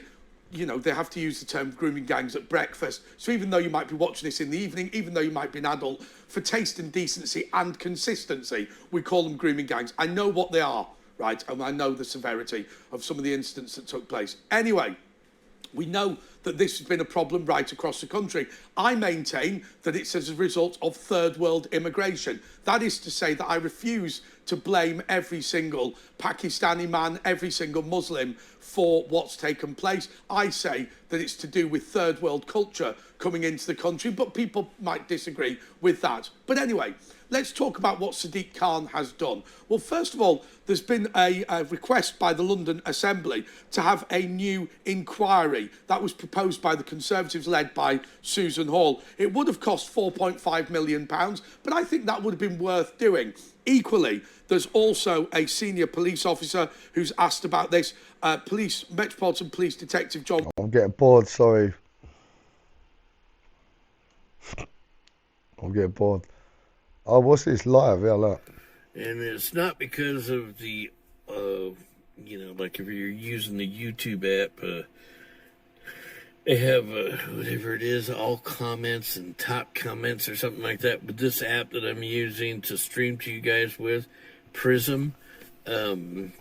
you know, they have to use the term grooming gangs at breakfast. So even though you might be watching this in the evening, even though you might be an adult, for taste and decency and consistency, we call them grooming gangs. I know what they are, right? And I know the severity of some of the incidents that took place. Anyway, we know that this has been a problem right across the country. I maintain that it's as a result of third world immigration. That is to say that I refuse to blame every single Pakistani man, every single Muslim for what's taken place. I say that it's to do with third world culture coming into the country, but people might disagree with that. But anyway, let's talk about what Sadiq Khan has done. Well, first of all, there's been a request by the London Assembly to have a new inquiry. That was proposed by the Conservatives, led by Susan Hall. It would have cost £4.5 million, but I think that would have been worth doing. Equally, there's also a senior police officer who's asked about this. Metropolitan Police Detective John... I'm getting bored, sorry. I'm getting bored. Oh, what's this live? Yeah, look. And it's not because of the, you know, like if you're using the YouTube app, they have whatever it is, all comments and top comments or something like that. But this app that I'm using to stream to you guys with, Prism, you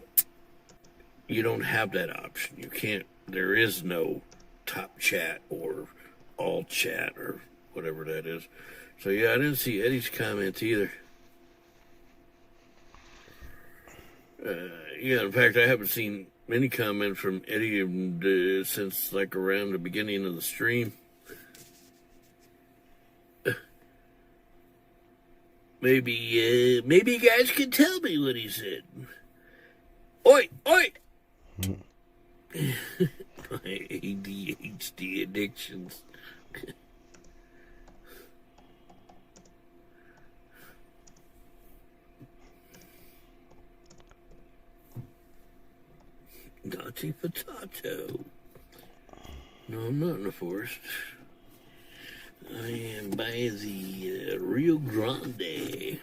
don't have that option. You can't, there is no top chat or all chat or whatever that is. So yeah, I didn't see Eddie's comments either. Yeah, in fact, I haven't seen many comments from Eddie since like around the beginning of the stream. Maybe you guys can tell me what he said. Oi, oi! My ADHD addictions. Naughty potato. No, I'm not in the forest. I am by the Rio Grande.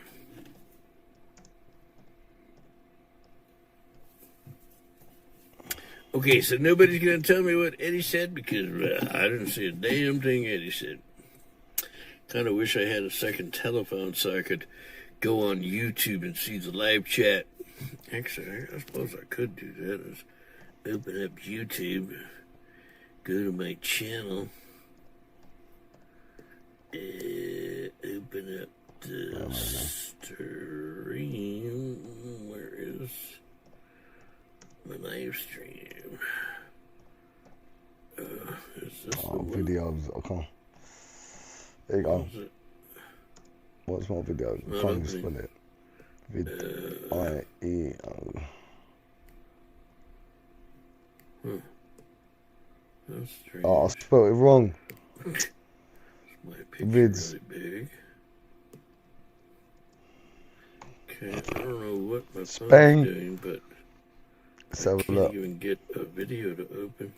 Okay, so nobody's going to tell me what Eddie said because I didn't see a damn thing Eddie said. Kind of wish I had a second telephone so I could go on YouTube and see the live chat. Actually, I suppose I could do that. Is open up YouTube, go to my channel, open up the stream. Where is my live stream? Is this videos? Okay. There you go. What's my videos? I can't even spell it. Vid-I-E-O. That's strange. Oh, I spelled it wrong. My picture Vids. really big. Okay, I don't know what my phone's Bang. doing, but Let's I have a can't look. even get a video to open.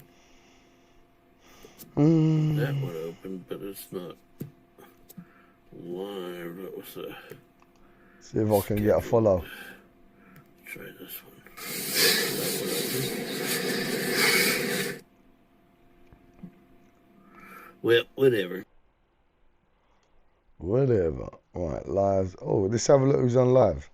Mm. That one opened, but it's not live. That was a... See if I can get a follow. Try this one. Well, whatever. Whatever. Right, live. Oh, let's have a look who's on live.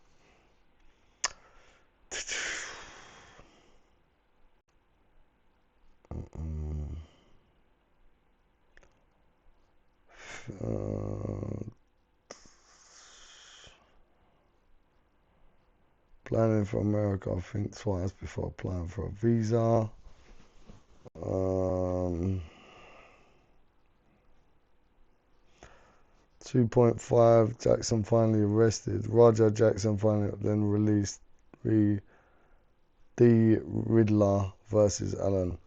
Planning for America, I think twice before applying for a visa. 2.5, Jackson finally arrested. Roger Jackson finally then released. The Riddler versus Allen.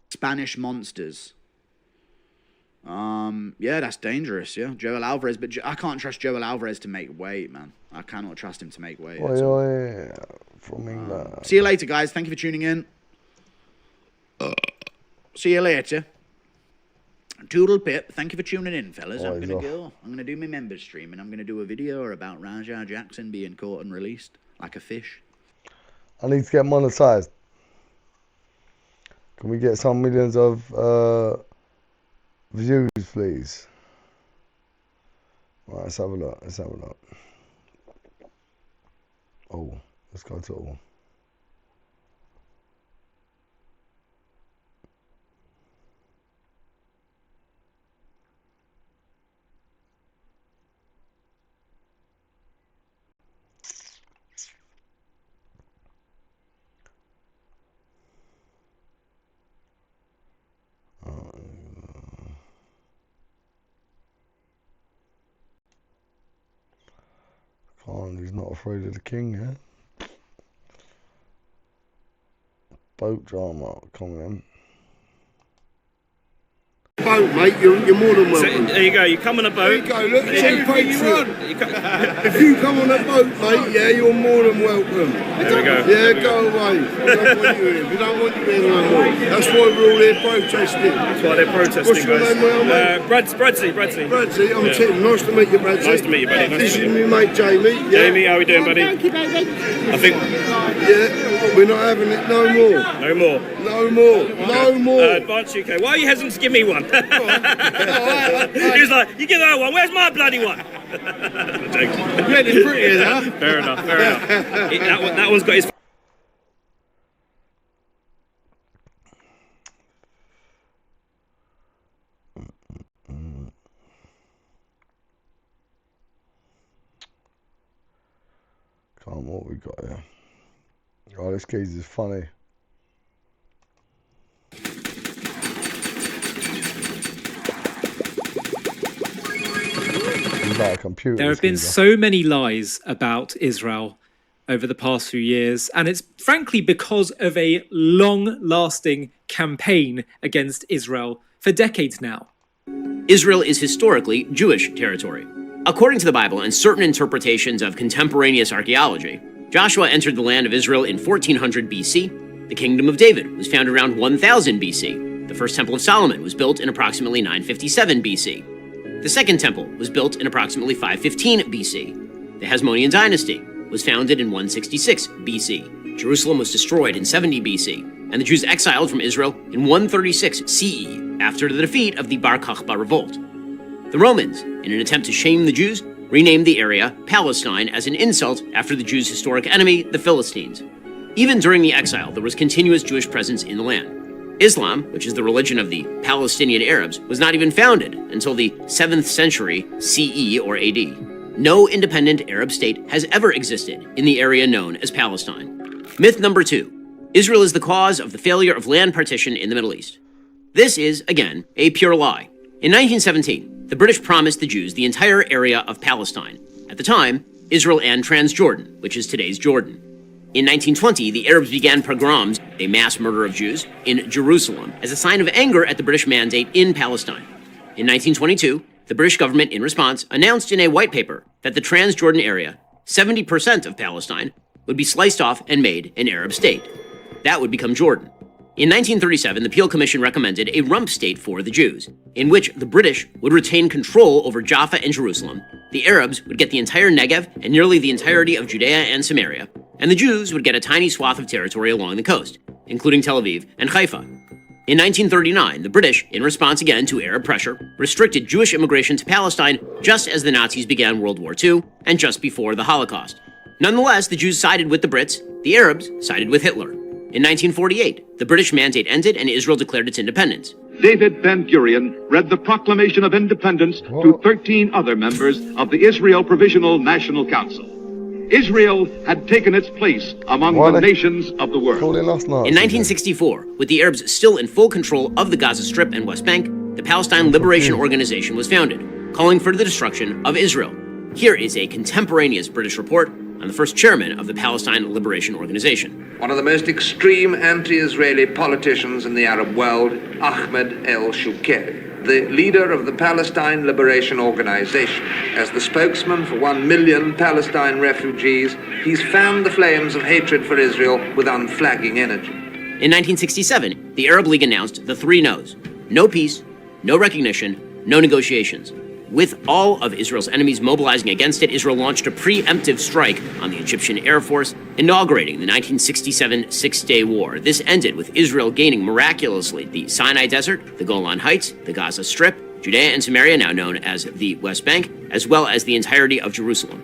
Spanish monsters. Yeah, that's dangerous. Yeah, Joel Alvarez, but I can't trust Joel Alvarez to make weight, man. I cannot trust him to make weight. Oioi from England. See you later, guys. Thank you for tuning in. See you later. Toodle pip. Thank you for tuning in, fellas. I'm gonna do my members stream, and I'm gonna do a video about Raja Jackson being caught and released like a fish. I need to get monetized. Can we get some millions of views, please? Right, let's have a look. Let's have a look. Oh, let's go to all. Khan, he's not afraid of the king, yeah? Boat drama coming in. Boat, mate, you're more than welcome. So, there you go, you come on a boat. There you go, look, if you come on a boat, mate, yeah, you're more than welcome. There we go. Yeah, go away. We don't want you here. We don't want you here no more. That's why we're all here protesting. That's why they're protesting, What's your guys. name, mate? Bradsy. Bradsy, I'm Tim. Nice to meet you, Bradsy. Nice to meet you, buddy. This is my mate, Jamie. Yeah. Jamie, how are we doing, buddy? Thank you, baby. I think... Yeah, we're not having it no more. No more. No more. No more. Advance UK. Why are you hesitant to give me one? He was like, you give her one, where's my bloody one? Really pretty, huh? Fair enough. That one's got his... Come on, what we got here? Oh, this geezer is funny. There have been so many lies about Israel over the past few years, and it's frankly because of a long-lasting campaign against Israel for decades now. Israel is historically Jewish territory. According to the Bible and certain interpretations of contemporaneous archaeology, Joshua entered the land of Israel in 1400 BC. The Kingdom of David was founded around 1000 BC. The first Temple of Solomon was built in approximately 957 BC. The Second Temple was built in approximately 515 BC. The Hasmonean dynasty was founded in 166 BC. Jerusalem was destroyed in 70 BC, and the Jews exiled from Israel in 136 CE after the defeat of the Bar Kokhba revolt. The Romans, in an attempt to shame the Jews, renamed the area Palestine as an insult after the Jews' historic enemy, the Philistines. Even during the exile, there was continuous Jewish presence in the land. Islam, which is the religion of the Palestinian Arabs, was not even founded until the 7th century CE or AD. No independent Arab state has ever existed in the area known as Palestine. Myth number 2. Israel is the cause of the failure of land partition in the Middle East. This is, again, a pure lie. In 1917, the British promised the Jews the entire area of Palestine. At the time, Israel and Transjordan, which is today's Jordan. In 1920, the Arabs began pogroms, a mass murder of Jews, in Jerusalem as a sign of anger at the British mandate in Palestine. In 1922, the British government, in response, announced in a white paper that the Transjordan area, 70% of Palestine, would be sliced off and made an Arab state. That would become Jordan. In 1937, the Peel Commission recommended a rump state for the Jews, in which the British would retain control over Jaffa and Jerusalem, the Arabs would get the entire Negev and nearly the entirety of Judea and Samaria, and the Jews would get a tiny swath of territory along the coast, including Tel Aviv and Haifa. In 1939, the British, in response again to Arab pressure, restricted Jewish immigration to Palestine just as the Nazis began World War II and just before the Holocaust. Nonetheless, the Jews sided with the Brits, the Arabs sided with Hitler. In 1948, the British mandate ended and Israel declared its independence. David Ben-Gurion read the Proclamation of Independence to 13 other members of the Israel Provisional National Council. Israel had taken its place among the nations of the world. In 1964, with the Arabs still in full control of the Gaza Strip and West Bank, the Palestine Liberation Organization was founded, calling for the destruction of Israel. Here is a contemporaneous British report on the first chairman of the Palestine Liberation Organization. One of the most extreme anti-Israeli politicians in the Arab world, Ahmed el-Shukeri, the leader of the Palestine Liberation Organization. As the spokesman for 1 million Palestine refugees, he's fanned the flames of hatred for Israel with unflagging energy. In 1967, the Arab League announced the three no's: no peace, no recognition, no negotiations. With all of Israel's enemies mobilizing against it, Israel launched a preemptive strike on the Egyptian Air Force, inaugurating the 1967 Six-Day War. This ended with Israel gaining miraculously the Sinai Desert, the Golan Heights, the Gaza Strip, Judea and Samaria, now known as the West Bank, as well as the entirety of Jerusalem.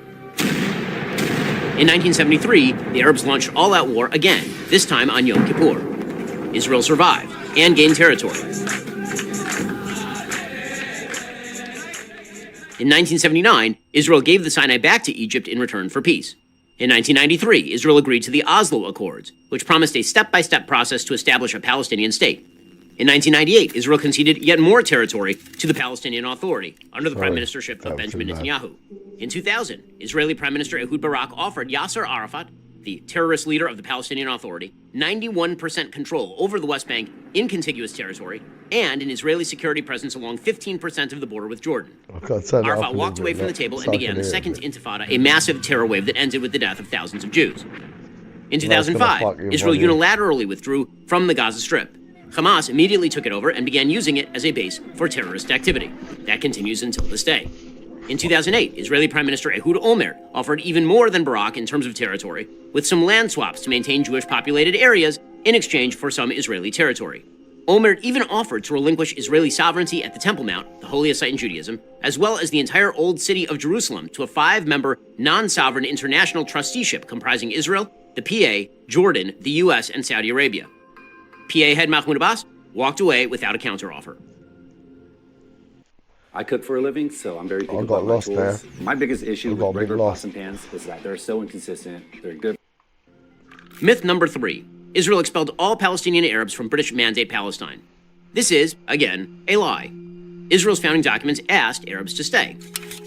In 1973, the Arabs launched all-out war again, this time on Yom Kippur. Israel survived and gained territory. In 1979, Israel gave the Sinai back to Egypt in return for peace. In 1993, Israel agreed to the Oslo Accords, which promised a step-by-step process to establish a Palestinian state. In 1998, Israel conceded yet more territory to the Palestinian Authority under the prime ministership of Benjamin Netanyahu. In 2000, Israeli Prime Minister Ehud Barak offered Yasser Arafat, the terrorist leader of the Palestinian Authority, 91% control over the West Bank in contiguous territory and an Israeli security presence along 15% of the border with Jordan. Arafat walked away from the table and began the Second Intifada, a massive terror wave that ended with the death of thousands of Jews. In 2005, Israel unilaterally withdrew from the Gaza Strip. Hamas immediately took it over and began using it as a base for terrorist activity. That continues until this day. In 2008, Israeli Prime Minister Ehud Olmert offered even more than Barak in terms of territory, with some land swaps to maintain Jewish-populated areas in exchange for some Israeli territory. Olmert even offered to relinquish Israeli sovereignty at the Temple Mount, the holiest site in Judaism, as well as the entire Old City of Jerusalem to a 5-member, non-sovereign international trusteeship comprising Israel, the PA, Jordan, the U.S., and Saudi Arabia. PA head Mahmoud Abbas walked away without a counteroffer. I cook for a living, so I'm very picky I got about my lost tools. there. My biggest issue with regular lost. pots and pans is that they're so inconsistent. They're good. Myth number 3. Israel expelled all Palestinian Arabs from British Mandate Palestine. This is, again, a lie. Israel's founding documents asked Arabs to stay.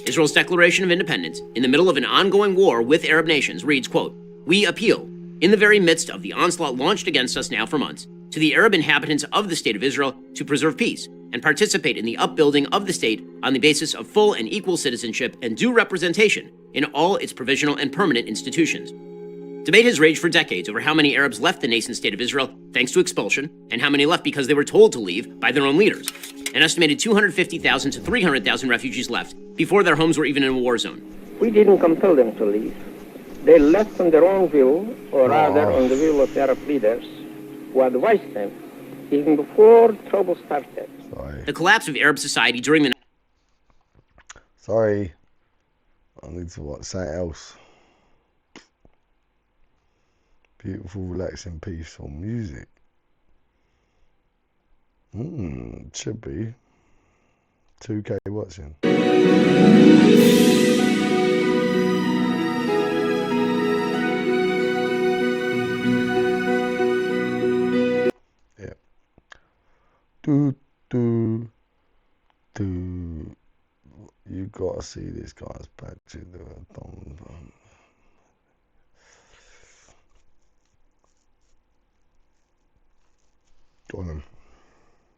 Israel's Declaration of Independence, in the middle of an ongoing war with Arab nations, reads, quote, "We appeal, in the very midst of the onslaught launched against us now for months, to the Arab inhabitants of the State of Israel to preserve peace and participate in the upbuilding of the state on the basis of full and equal citizenship and due representation in all its provisional and permanent institutions." Debate has raged for decades over how many Arabs left the nascent state of Israel thanks to expulsion, and how many left because they were told to leave by their own leaders. An estimated 250,000 to 300,000 refugees left before their homes were even in a war zone. We didn't compel them to leave. They left on their own will, or rather on the will of the Arab leaders, who advised them, even before trouble started. The collapse of Arab society during the... Sorry. I need to watch something else. Beautiful, relaxing, peaceful music. It should be 2K watching. Yeah. Do. You gotta see this guy's back to the thumb. Go on.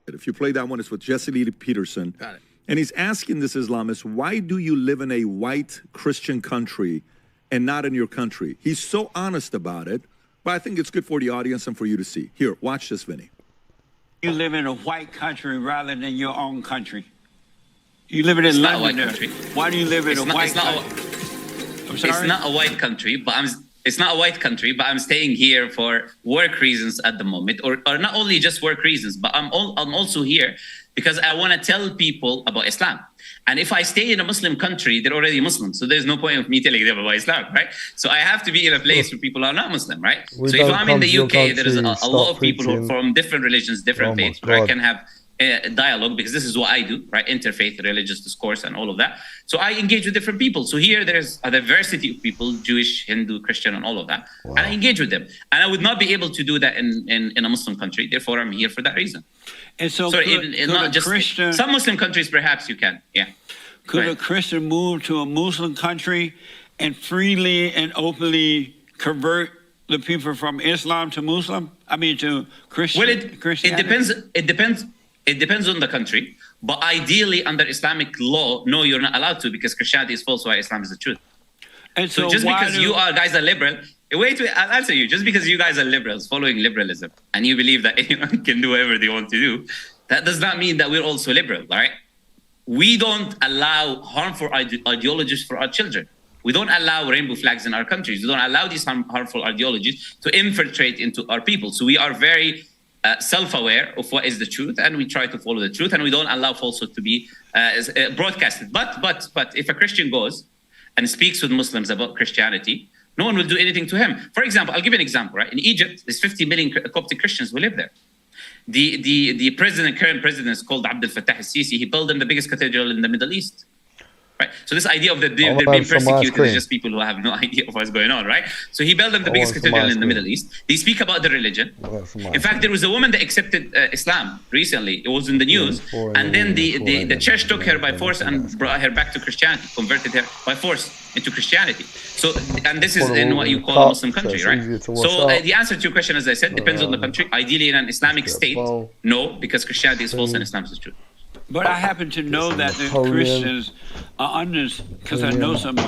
If you play that one, it's with Jesse Lee Peterson. Got it. And he's asking this Islamist, why do you live in a white Christian country and not in your country? He's so honest about it, but I think it's good for the audience and for you to see. Here, watch this, Vinny. You live in a white country rather than your own country. You live in London. Not a white country. Why do you live in a white country? I'm sorry? It's not a white country, but I'm staying here for work reasons at the moment, or not only just work reasons, but I'm also here because I want to tell people about Islam. And if I stay in a Muslim country, they're already Muslim, so there's no point of me telling them about Islam, right? So I have to be in a place where people are not Muslim, right? So if I'm in the UK, there's a lot of people who are from different religions, different faiths, where I can have dialogue, because this is what I do, right? Interfaith, religious discourse, and all of that. So I engage with different people. So here there's a diversity of people, Jewish, Hindu, Christian, and all of that. Wow. And I engage with them. And I would not be able to do that in a Muslim country. Therefore, I'm here for that reason. And so not just Christian, some Muslim countries, perhaps you can. Yeah. Could a Christian move to a Muslim country and freely and openly convert the people from Islam to Muslim? I mean, to Christian? Well, it depends. It depends on the country. But ideally, under Islamic law, no, you're not allowed to, because Christianity is false, while Islam is the truth. And so just because you guys are liberal, wait, I'll answer you. Just because you guys are liberals, following liberalism, and you believe that anyone can do whatever they want to do, that does not mean that we're also liberal, all right? We don't allow harmful ideologies for our children. We don't allow rainbow flags in our countries. We don't allow these harmful ideologies to infiltrate into our people. So we are very self-aware of what is the truth, and we try to follow the truth, and we don't allow falsehood to be broadcasted. But if a Christian goes and speaks with Muslims about Christianity, no one will do anything to him. For example, I'll give you an example, right? In Egypt, there's 50 million Coptic Christians who live there. The current president is called Abdel Fattah al-Sisi. He built them the biggest cathedral in the Middle East. Right. So this idea of they're being persecuted is just people who have no idea of what's going on, right? So he built them the biggest cathedral in the Middle East. They speak about the religion. In fact, there was a woman that accepted Islam recently. It was in the news. And then the church took her by force and brought her back to Christianity, converted her by force into Christianity. So, and this is in what you call a Muslim country, right? So the answer to your question, as I said, depends on the country. Ideally, in an Islamic state, no, because Christianity is false and Islam is true. But I happen to know that the Christians are under, because I know some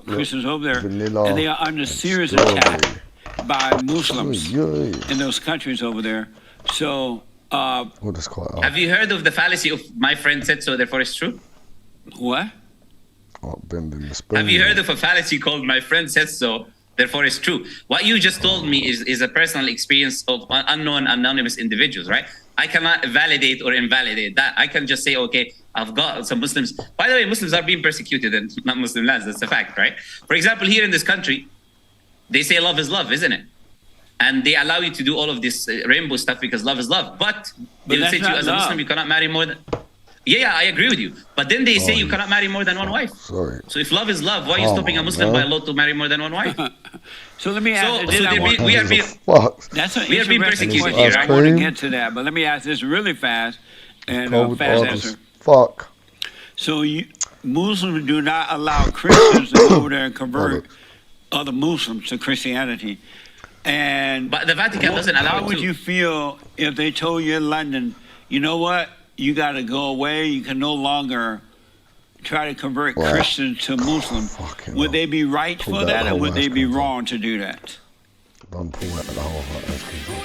Christians over there, and they are under serious attack by Muslims in those countries over there. So, have you heard of the fallacy of my friend said so, therefore it's true? What? Have you heard of a fallacy called my friend said so, therefore it's true? What you just told me is a personal experience of unknown, anonymous individuals, right? I cannot validate or invalidate that. I can just say, okay, I've got some Muslims. By the way, Muslims are being persecuted in non-Muslim lands. That's a fact, right? For example, here in this country, they say love is love, isn't it? And they allow you to do all of this rainbow stuff because love is love. But they will say to you, as a Muslim, you cannot marry more than... Yeah, I agree with you. But then they say you cannot marry more than one wife. Sorry. So if love is love, why are you stopping a Muslim by law to marry more than one wife? So let me ask. We are being persecuted here. I want to get to that, but let me ask this really fast and fast answer. Fuck. So Muslims do not allow Christians to go there and convert other Muslims to Christianity. But the Vatican doesn't allow it. How would you feel if they told you in London, you know what? You got to go away. You can no longer try to convert Christians to Muslim. Would they be right for that, or would they be wrong to do that? Don't pull that the whole ice cream.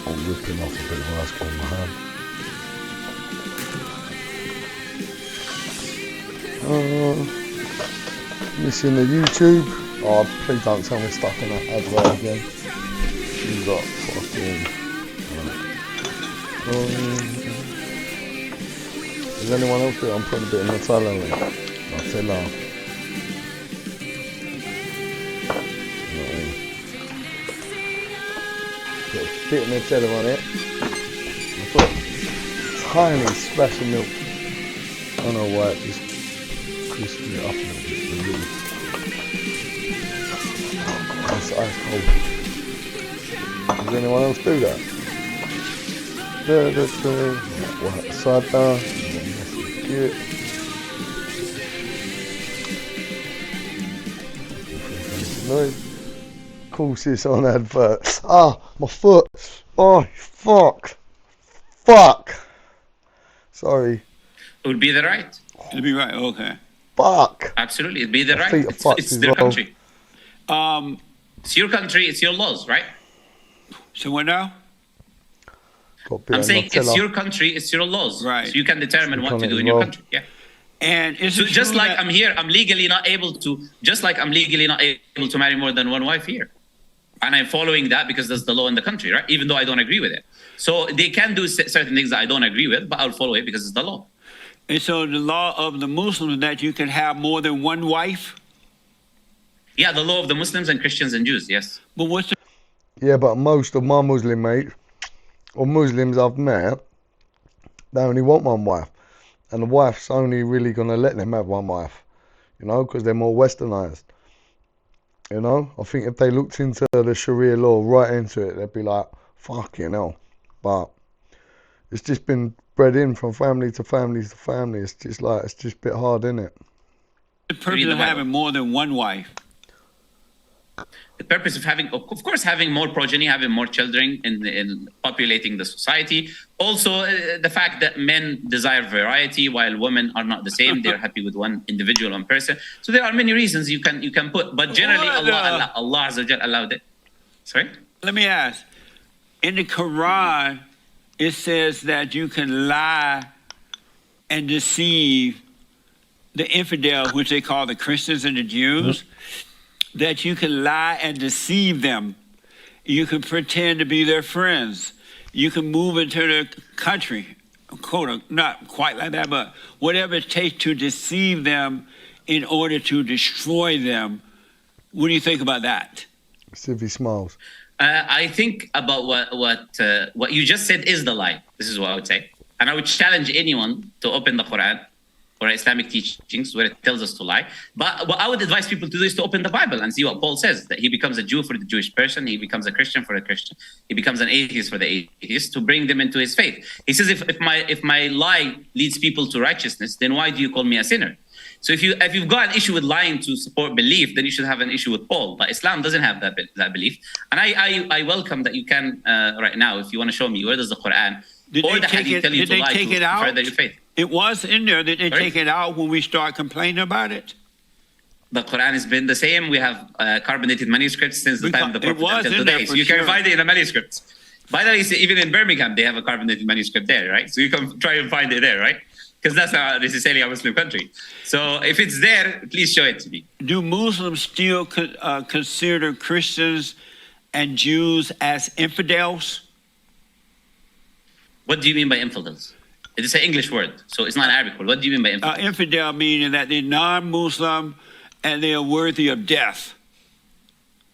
I'm ripping off a bit of ice cream in my hand. Missing the YouTube. Oh, please don't tell me stuff in that advert again. You got fucking... Does anyone else do it? I'm putting a bit of Nutella in it. Nutella. Put a bit of Nutella on it. I put a tiny splash of milk. I don't know why it just crisped it up a little bit. It's ice cold. Does anyone else do that? Side down. Good. Of course it's on advert. Ah, my foot. Oh, fuck. Fuck. Sorry. It would be the right. It'd be right, okay. Fuck. Absolutely, it'd be the right. It's their country. It's your country, it's your laws, right? So what now? I'm saying it's your country, it's your laws. Right. So you can determine what to do in your country. Yeah. And so just like I'm here, I'm legally not able to, marry more than one wife here. And I'm following that because that's the law in the country, right? Even though I don't agree with it. So they can do certain things that I don't agree with, but I'll follow it because it's the law. And so the law of the Muslims that you can have more than one wife? Yeah, the law of the Muslims and Christians and Jews, yes. But what's the... Yeah, but most of my Muslim mates, or Muslims I've met, they only want one wife. And the wife's only really going to let them have one wife, you know, because they're more westernized. You know, I think if they looked into the Sharia law right into it, they'd be like, fucking hell. But it's just been bred in from family to family to family. It's just like, it's just a bit hard, isn't it? The purpose of having more than one wife. The purpose of having, of course, having more progeny, having more children in populating the society. Also, the fact that men desire variety while women are not the same. They're happy with one individual, one person. So there are many reasons you can put, but generally Allah Azza wa Jalla allowed it. Sorry? Let me ask. In the Quran, it says that you can lie and deceive the infidels, which they call the Christians and the Jews, that you can lie and deceive them. You can pretend to be their friends. You can move into the country, not quite like that, but whatever it takes to deceive them in order to destroy them. What do you think about that? Civvy smiles. I think about what you just said is the lie. This is what I would say. And I would challenge anyone to open the Quran or Islamic teachings where it tells us to lie. But what I would advise people to do is to open the Bible and see what Paul says, that he becomes a Jew for the Jewish person, he becomes a Christian for a Christian, he becomes an atheist for the atheist, to bring them into his faith. He says, if my lie leads people to righteousness, then why do you call me a sinner? So if you've got an issue with lying to support belief, then you should have an issue with Paul. But Islam doesn't have that belief. And I welcome that you can, right now, if you want to show me, where does the Quran or the Hadith tell you to lie to further your faith? It was in there. Did they take it out when we start complaining about it? The Quran has been the same. We have carbonated manuscripts since the time of the Prophet until today. So you can find it in the manuscripts. By the way, even in Birmingham, they have a carbonated manuscript there, right? So you can try and find it there, right? Because that's not necessarily a Muslim country. So if it's there, please show it to me. Do Muslims still consider Christians and Jews as infidels? What do you mean by infidels? It's an English word, so it's not an Arabic word. What do you mean by infidel? Infidel meaning that they're non-Muslim and they are worthy of death.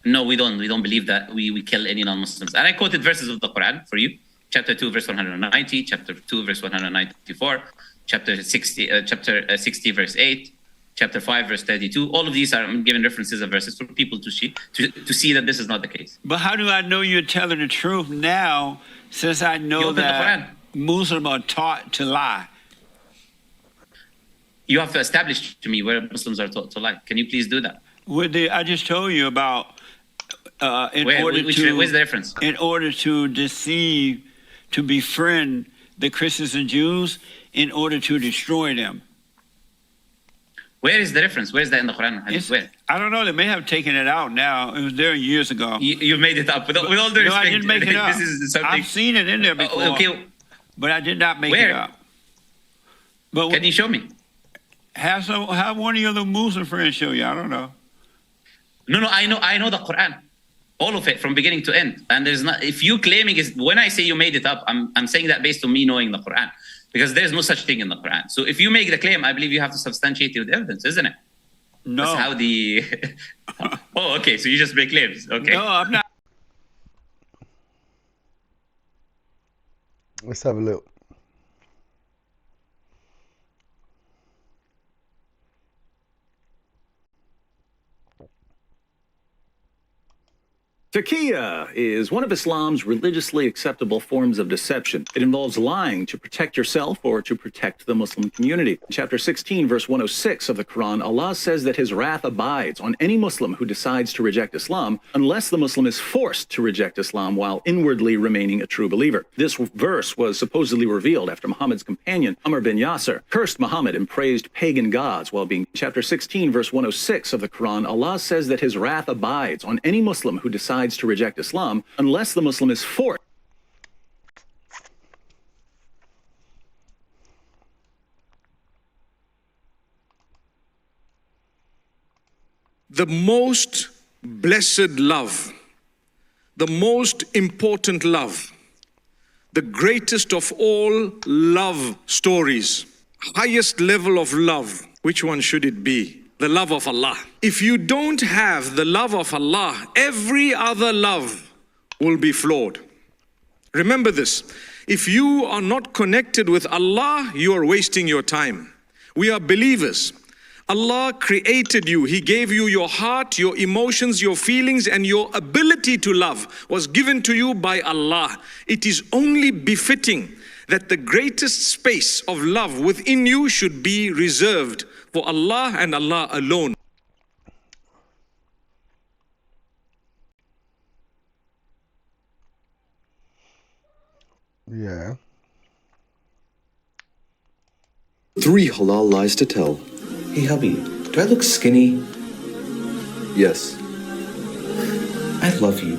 No, we don't. We don't believe that we kill any non-Muslims. And I quoted verses of the Quran for you. Chapter 2, verse 190, chapter 2, verse 194, chapter 60, verse 8, chapter 5, verse 32. All of these are given references of verses for people to see that this is not the case. But how do I know you're telling the truth now, since I know that Muslims are taught to lie? You have to establish to me where Muslims are taught to lie. Can you please do that? I just told you about where's the difference? In order to deceive, to befriend the Christians and Jews, in order to destroy them. Where is the difference? Where is that in the Quran? Where? I don't know. They may have taken it out now. It was there years ago. You made it up. With all due respect. No, I didn't make it up. This is something... I've seen it in there before. Okay. But I did not make it up. But can you show me? Have one of your other Muslim friends show you. I don't know. No, I know the Quran. All of it from beginning to end. And there's not, if you claiming is, when I say you made it up, I'm saying that based on me knowing the Quran. Because there's no such thing in the Quran. So if you make the claim, I believe you have to substantiate it with evidence, isn't it? No. That's how the... Oh, okay. So you just make claims. Okay. No, I'm not. Let's have a look. Taqiyya is one of Islam's religiously acceptable forms of deception. It involves lying to protect yourself or to protect the Muslim community. In chapter 16, verse 106 of the Quran, Allah says that his wrath abides on any Muslim who decides to reject Islam, unless the Muslim is forced to reject Islam while inwardly remaining a true believer. This verse was supposedly revealed after Muhammad's companion, Amr bin Yasir, cursed Muhammad and praised pagan gods while being... Chapter 16, verse 106 of the Quran, Allah says that his wrath abides on any Muslim who decides to reject Islam, unless the Muslim is forced. The most blessed love, the most important love, the greatest of all love stories, highest level of love, which one should it be? The love of Allah. If you don't have the love of Allah, every other love will be flawed. Remember this. If you are not connected with Allah, you are wasting your time. We are believers. Allah created you. He gave you your heart, your emotions, your feelings, and your ability to love was given to you by Allah. It is only befitting that the greatest space of love within you should be reserved for Allah and Allah alone. Yeah. 3 halal lies to tell. Hey hubby, do I look skinny? Yes. I love you.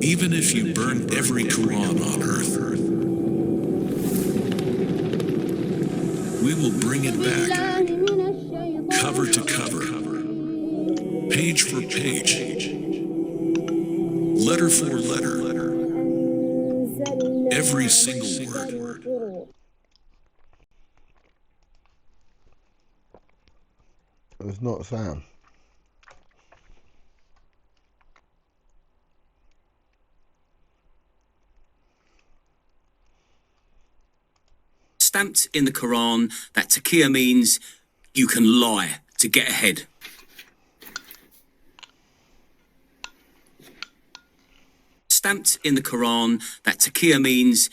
Even if you burn every Quran on earth, we will bring it back, cover to cover, page for page, letter for letter, every single word. It's not Sam. Stamped in the Quran that taqiyya means you can lie to get ahead. Stamped in the Quran that taqiyya means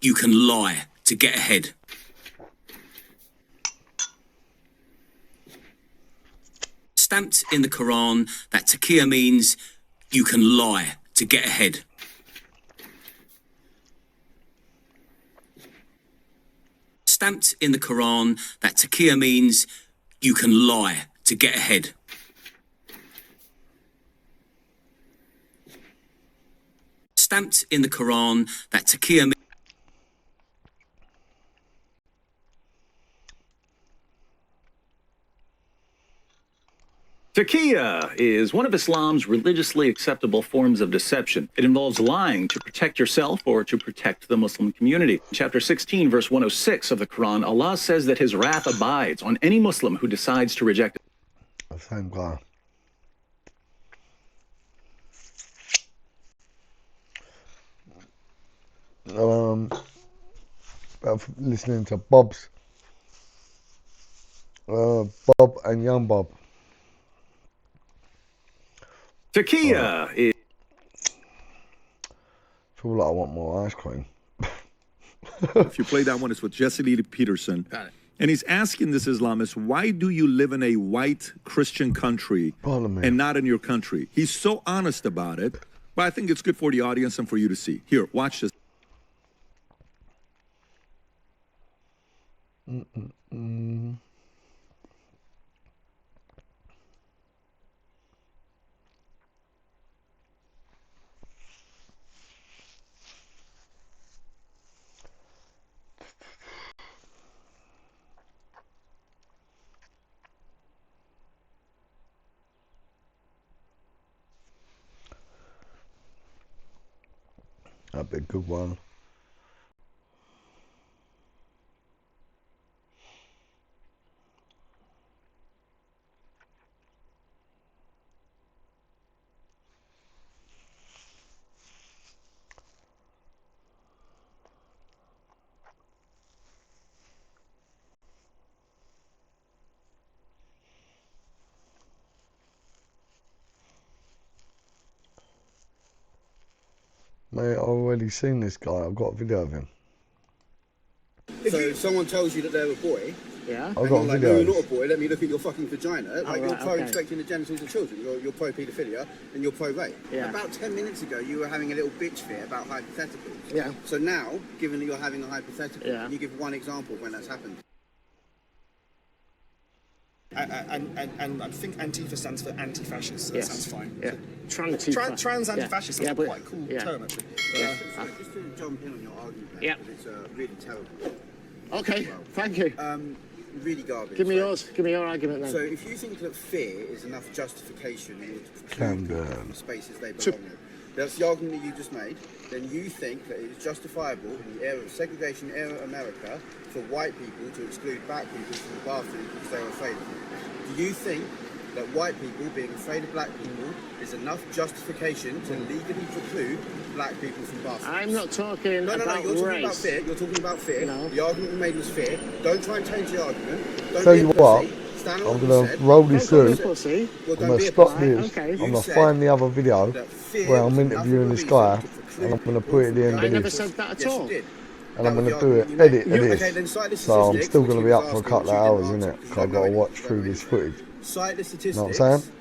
you can lie to get ahead. Stamped in the Quran that taqiyya means you can lie to get ahead. Stamped in the Quran that taqiyya means you can lie to get ahead. Stamped in the Quran that taqiyya means Taqiyya is one of Islam's religiously acceptable forms of deception. It involves lying to protect yourself or to protect the Muslim community. In chapter 16, verse 106 of the Quran, Allah says that his wrath abides on any Muslim who decides to reject it. Same guy. Listening to Bob and Young Bob. Taqiyya is... I feel like I want more ice cream. If you play that one, it's with Jesse Lee Peterson. Got it. And he's asking this Islamist, why do you live in a white Christian country and not in your country? He's so honest about it, but I think it's good for the audience and for you to see. Here, watch this. That'd be a good one. Mate, I've already seen this guy. I've got a video of him. If someone tells you that they're a boy, Yeah. and I've got you're a like, video. no, you're not a boy, let me look at your fucking vagina. Like, right, you're okay. pro-inspecting the genitals of children. You're pro-paedophilia and you're pro-rape. Yeah. About 10 minutes ago, you were having a little bitch fit about hypotheticals. Yeah. So now, given that you're having a hypothetical, Yeah. can you give one example of when that's happened? And I think Antifa stands for anti-fascist, so Yes. that sounds fine. Yeah. Trans Trans anti-fascist, Yeah, that's but- quite a cool yeah. term, actually. Just to jump in on your argument, there, Yeah. because it's really terrible. Okay, thank you. Really garbage. Give me So- yours. Give me your argument then. So if you think that fear is enough justification in order to Calm preclude people down. from the spaces they belong in, that's the argument that you just made, then you think that it's justifiable in the era of segregation era America for white people to exclude black people from the bathroom because they were afraid of them. Do you think that white people being afraid of black people is enough justification to legally preclude black people from bathrooms? I'm not talking about you're talking race. about fear. You're talking about fear. No. The argument you made was fear. Don't try and change the argument. Don't Tell be a you pussy. what, Stand on I'm what going you to said. roll this Don't through. call me pussy. Well, I'm don't going be to a stop pussy. this. Okay. I'm going You to said find the other video that fear where I'm was enough interviewing of a this reason guy, to preclude and I'm going to people put it at the from end I of never this. said that at Yes, all. you did. And I'm That was going to the do argument it, you made. edit of Okay, this. then cite the So I'm statistics, still which going to he be was up for a asking, couple of which you hours, didn't innit? answer, Because I've got to watch through this footage. Cite the statistics. Know what I'm saying?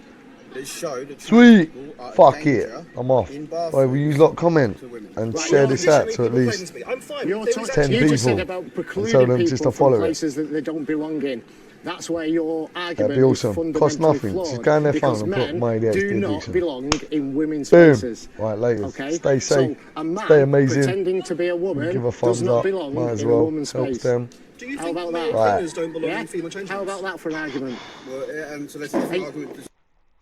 That show that trans Sweet! people are a Fuck it. danger I'm off. in Wait, will you bathrooms lot comment to women. and Right, share yeah, this literally, out to at People claim least this to me. I'm fine. You're There is talking, 10 you just said people about and tell precluding them people just to from follow it? places that they don't belong in. That's where your That'd argument be is awesome. Cost fundamentally nothing. Just flawed. go on their Because phone and put men my ADHD do not addiction. belong in women's Boom. spaces. Right, later. Okay? Stay safe. So a man Stay amazing. pretending to be a woman Give a does thumbs not up. belong Might as in a well. woman's Helps space. them. Do you How think about male that? Right. trainers don't belong Yeah? in female change How rooms? about that for an argument? Well, so let's do an argument.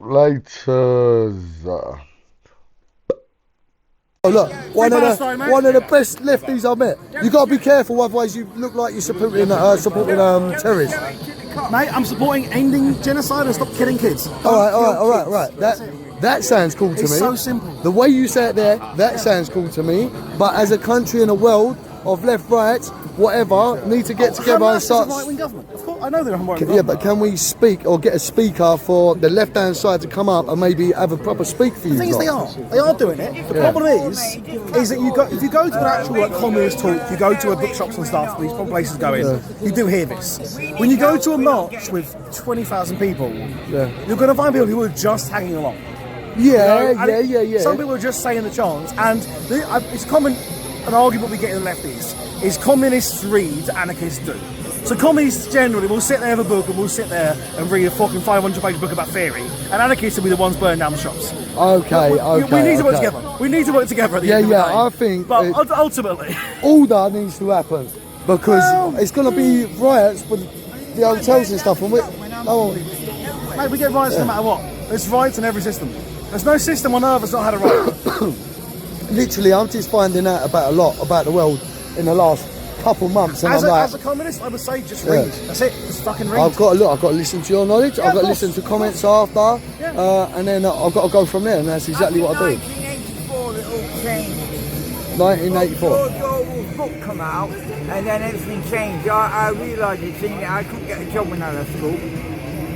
Later. Oh look, one of the best lefties I met. You got to be careful, otherwise you look like you're supporting terrorists. Mate, I'm supporting ending genocide and stop killing kids. All right. That sounds cool to me. It's so simple. The way you say it there, that sounds cool to me. But as a country in a world of left, right, whatever, need to get together and start. Hamas is a right-wing government. Of course, I know they're a right-wing Yeah, government. but can we speak or get a speaker for the left-hand side to come up and maybe have a proper speak for you? The thing is, they are doing it. The problem is that if you go to an actual like communist talk, you go to a bookshops and stuff, these places go in, you do hear this. When you go to a march with 20,000 people, you're going to find people who are just hanging along. Yeah. Some people are just saying the chants, and it's common. An argument we get in the lefties is communists read, anarchists do. So communists generally will sit there with a book and we'll sit there and read a fucking 500-page book about theory, and anarchists will be the ones burning down the shops. Okay. We need to work together. We need to work together at the end of the day. I think. But ultimately, all that needs to happen because it's going to be riots with the hotels and stuff, and mate, we get riots no matter what. There's riots in every system. There's no system on earth that's not had a riot. Literally, I'm just finding out about a lot about the world in the last couple months, and as I'm a communist, I would say just read. That's it. Just fucking read. I've got to listen to your knowledge. I've got to listen to comments after, and then I've got to go from there, and that's exactly what I do. 1984 it all changed. 1984. George Orwell's book come out, and then everything changed. I realised it, seeing that I couldn't get a job when I left school.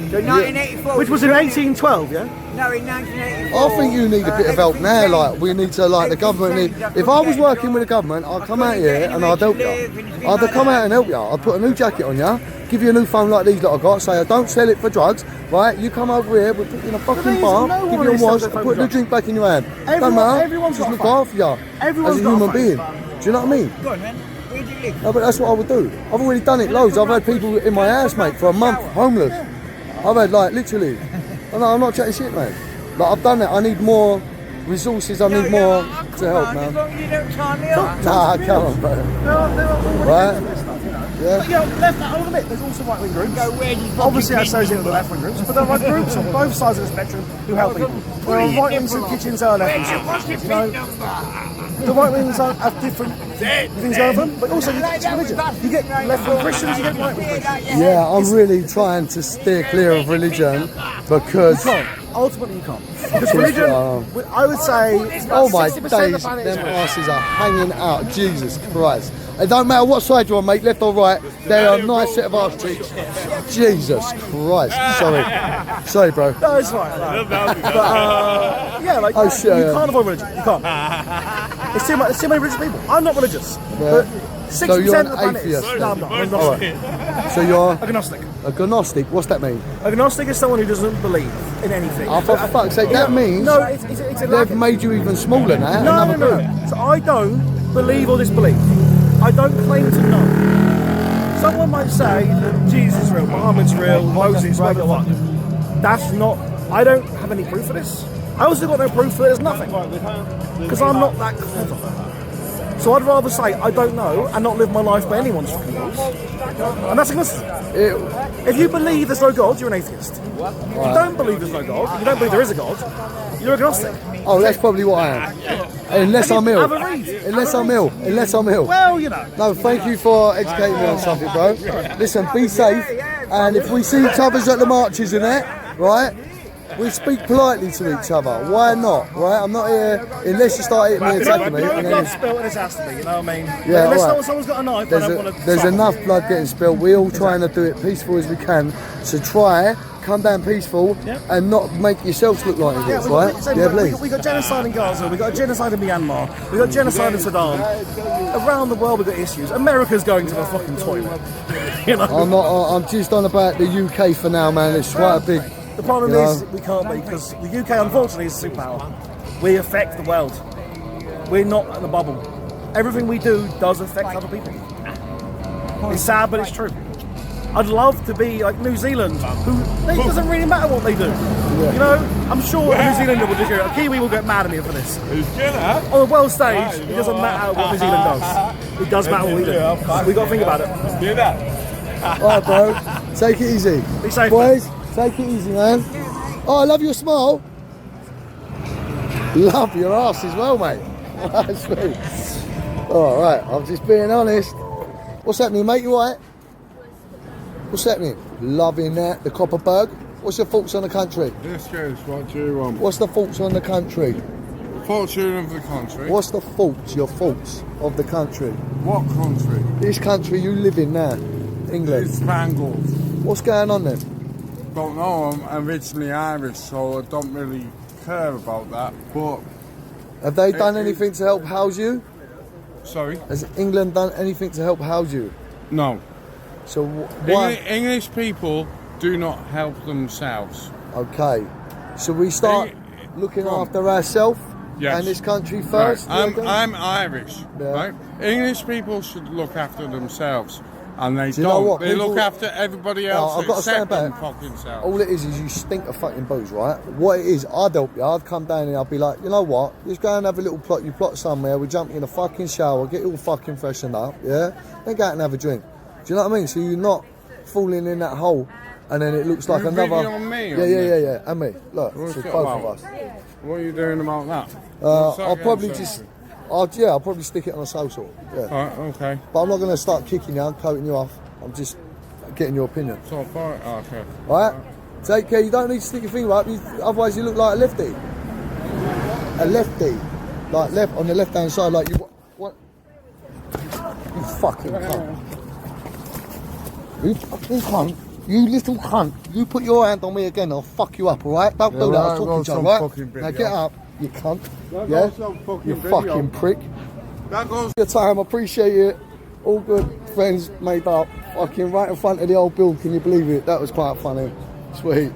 So 1984. Which was in 1812, yeah? No, in 1984. I think you need a bit of help now. Like we need to, the government. If I was working with the government, I'd come out here and I'd help you. I'd come out and help you. I'd put a new jacket on you, give you a new phone like these that I got. Say I don't sell it for drugs, right? You come over here, we'll put you in a fucking bar, give you a wash, and put the drink back in your hand. Don't matter. Everyone's just got look after you as a human being. Do you know what I mean? Go on, man. Where do you live? No, but that's what I would do. I've already done it loads. I've had people in my house, mate, for a month, homeless. I've had literally. I'm not chatting shit, mate. I've done it. I need more resources. I need more to help, man. As long as you don't tie me up. Nah, come on, bro. Right? Yeah. But I'll admit, there's also right-wing groups. Obviously, I associate with the left-wing groups, but there are groups on both sides of the spectrum who help people. There are right-wing soup kitchens, there are left-wing soup kitchens. The right-wings have different things going on, but also it's religion. You get left-wing Christians, you get right-wing Christians. Yeah, I'm really trying to steer clear of religion because... You can't. Ultimately, you can't. Because religion, I would say... Oh my days, them asses are hanging out. Jesus Christ. It don't matter what side you're on, mate, left or right, they are a nice set of arse cheeks. Jesus Christ. Sorry, bro. No, it's fine. But, you can't avoid religion. You can't. There's too many religious people. I'm not religious. But 60% so you're an of the planet atheist? is. No, I'm not. I'm agnostic. Right. So you're... Agnostic. Agnostic? What's that mean? Agnostic is someone who doesn't believe in anything. Oh, for fuck's sake, that means... No, it's they've made you even smaller now. No. So I don't believe or disbelieve. I don't claim to know. Someone might say that Jesus is real, Muhammad's real, Moses, whatever the fuck. That's not... I don't have any proof for this. I also got no proof that there's nothing. Because I'm not that clever. So I'd rather say I don't know and not live my life by anyone's fucking rules. And that's agnostic. If you believe there's no God, you're an atheist. If you don't believe there's no God, if you don't believe there is a God, you're agnostic. Oh, that's probably what I am. Unless I'm ill. Unless I'm ill. Unless I'm ill. Well, you know. No, thank you for educating me on something, bro. Listen, be safe. And if we see each other's at the marches and that, right, we speak politely to each other. Why not, right? I'm not here unless you start hitting me and attacking me. No blood spilled, and this has to be, you know what I mean? Yeah, unless right. someone's got a knife, I don't want to. There's enough blood getting spilled. We're all trying to do it peaceful as we can. So try, come down peaceful, and not make yourselves look like idiots, right? Yeah, please. We got genocide in Gaza, we got genocide in Myanmar, we got genocide in Sudan. Around the world, we've got issues. America's going to the fucking toilet. You know? I'm just on about the UK for now, man. It's quite a big. The problem is we can't be, because the UK unfortunately is a superpower. We affect the world. We're not in a bubble. Everything we do does affect other people. It's sad, but it's true. I'd love to be like New Zealand, who it doesn't really matter what they do. You know, I'm sure a New Zealander will just go, a Kiwi will get mad at me for this. On the world stage, it doesn't matter what New Zealand does. It does matter what we do. We got to think about it. Do that. Alright, bro. Take it easy. Be safe, boys. Take it easy, man. Oh, I love your smile. Love your ass as well, mate. That's sweet. All right, I'm just being honest. What's happening, mate? You all right? What's happening? Loving that. The Copperberg. What's your thoughts on the country? Yes, yes. What do you want? What's the thoughts on the country? Fortune of the country. What's the thoughts, your thoughts of the country? What country? This country you live in now, England. It's Spangled. What's going on then? Don't know, I'm originally Irish, so I don't really care about that, but... Have they done anything to help house you? Sorry? Has England done anything to help house you? No. So why? English people do not help themselves. Okay. So we start looking after ourselves and this country first? Right. I'm Irish, right? English people should look after themselves. And they Do you know what? They look after everybody else I've got to stand except them back. fucking selves. All it is you stink of fucking booze, right? What it is, I'd help you. I'd come down here, I'd be like, you know what? Just go and have a little plot. You plot somewhere, we jump in a fucking shower, get it all fucking freshened up, yeah? Then go out and have a drink. Do you know what I mean? So you're not falling in that hole and then it looks like You another... really on me, Yeah, and me. Look, What's so that both about? of us. What are you doing about that? I'll probably just... I'll probably stick it on a social. Yeah. Alright, okay. But I'm not going to start kicking you and coating you off. I'm just getting your opinion. So far, okay. Alright? Take care. You don't need to stick your finger up. Otherwise you look like a lefty. A lefty. Like left on the left hand side like you... What? You fucking cunt. You fucking cunt. You little cunt. You put your hand on me again, I'll fuck you up, alright? Don't do that. I'm talking to you, right? Now get up, you cunt. You fucking prick. That goes... Your time, I appreciate it. All good friends made up. Fucking right in front of the old build, can you believe it? That was quite funny. Sweet.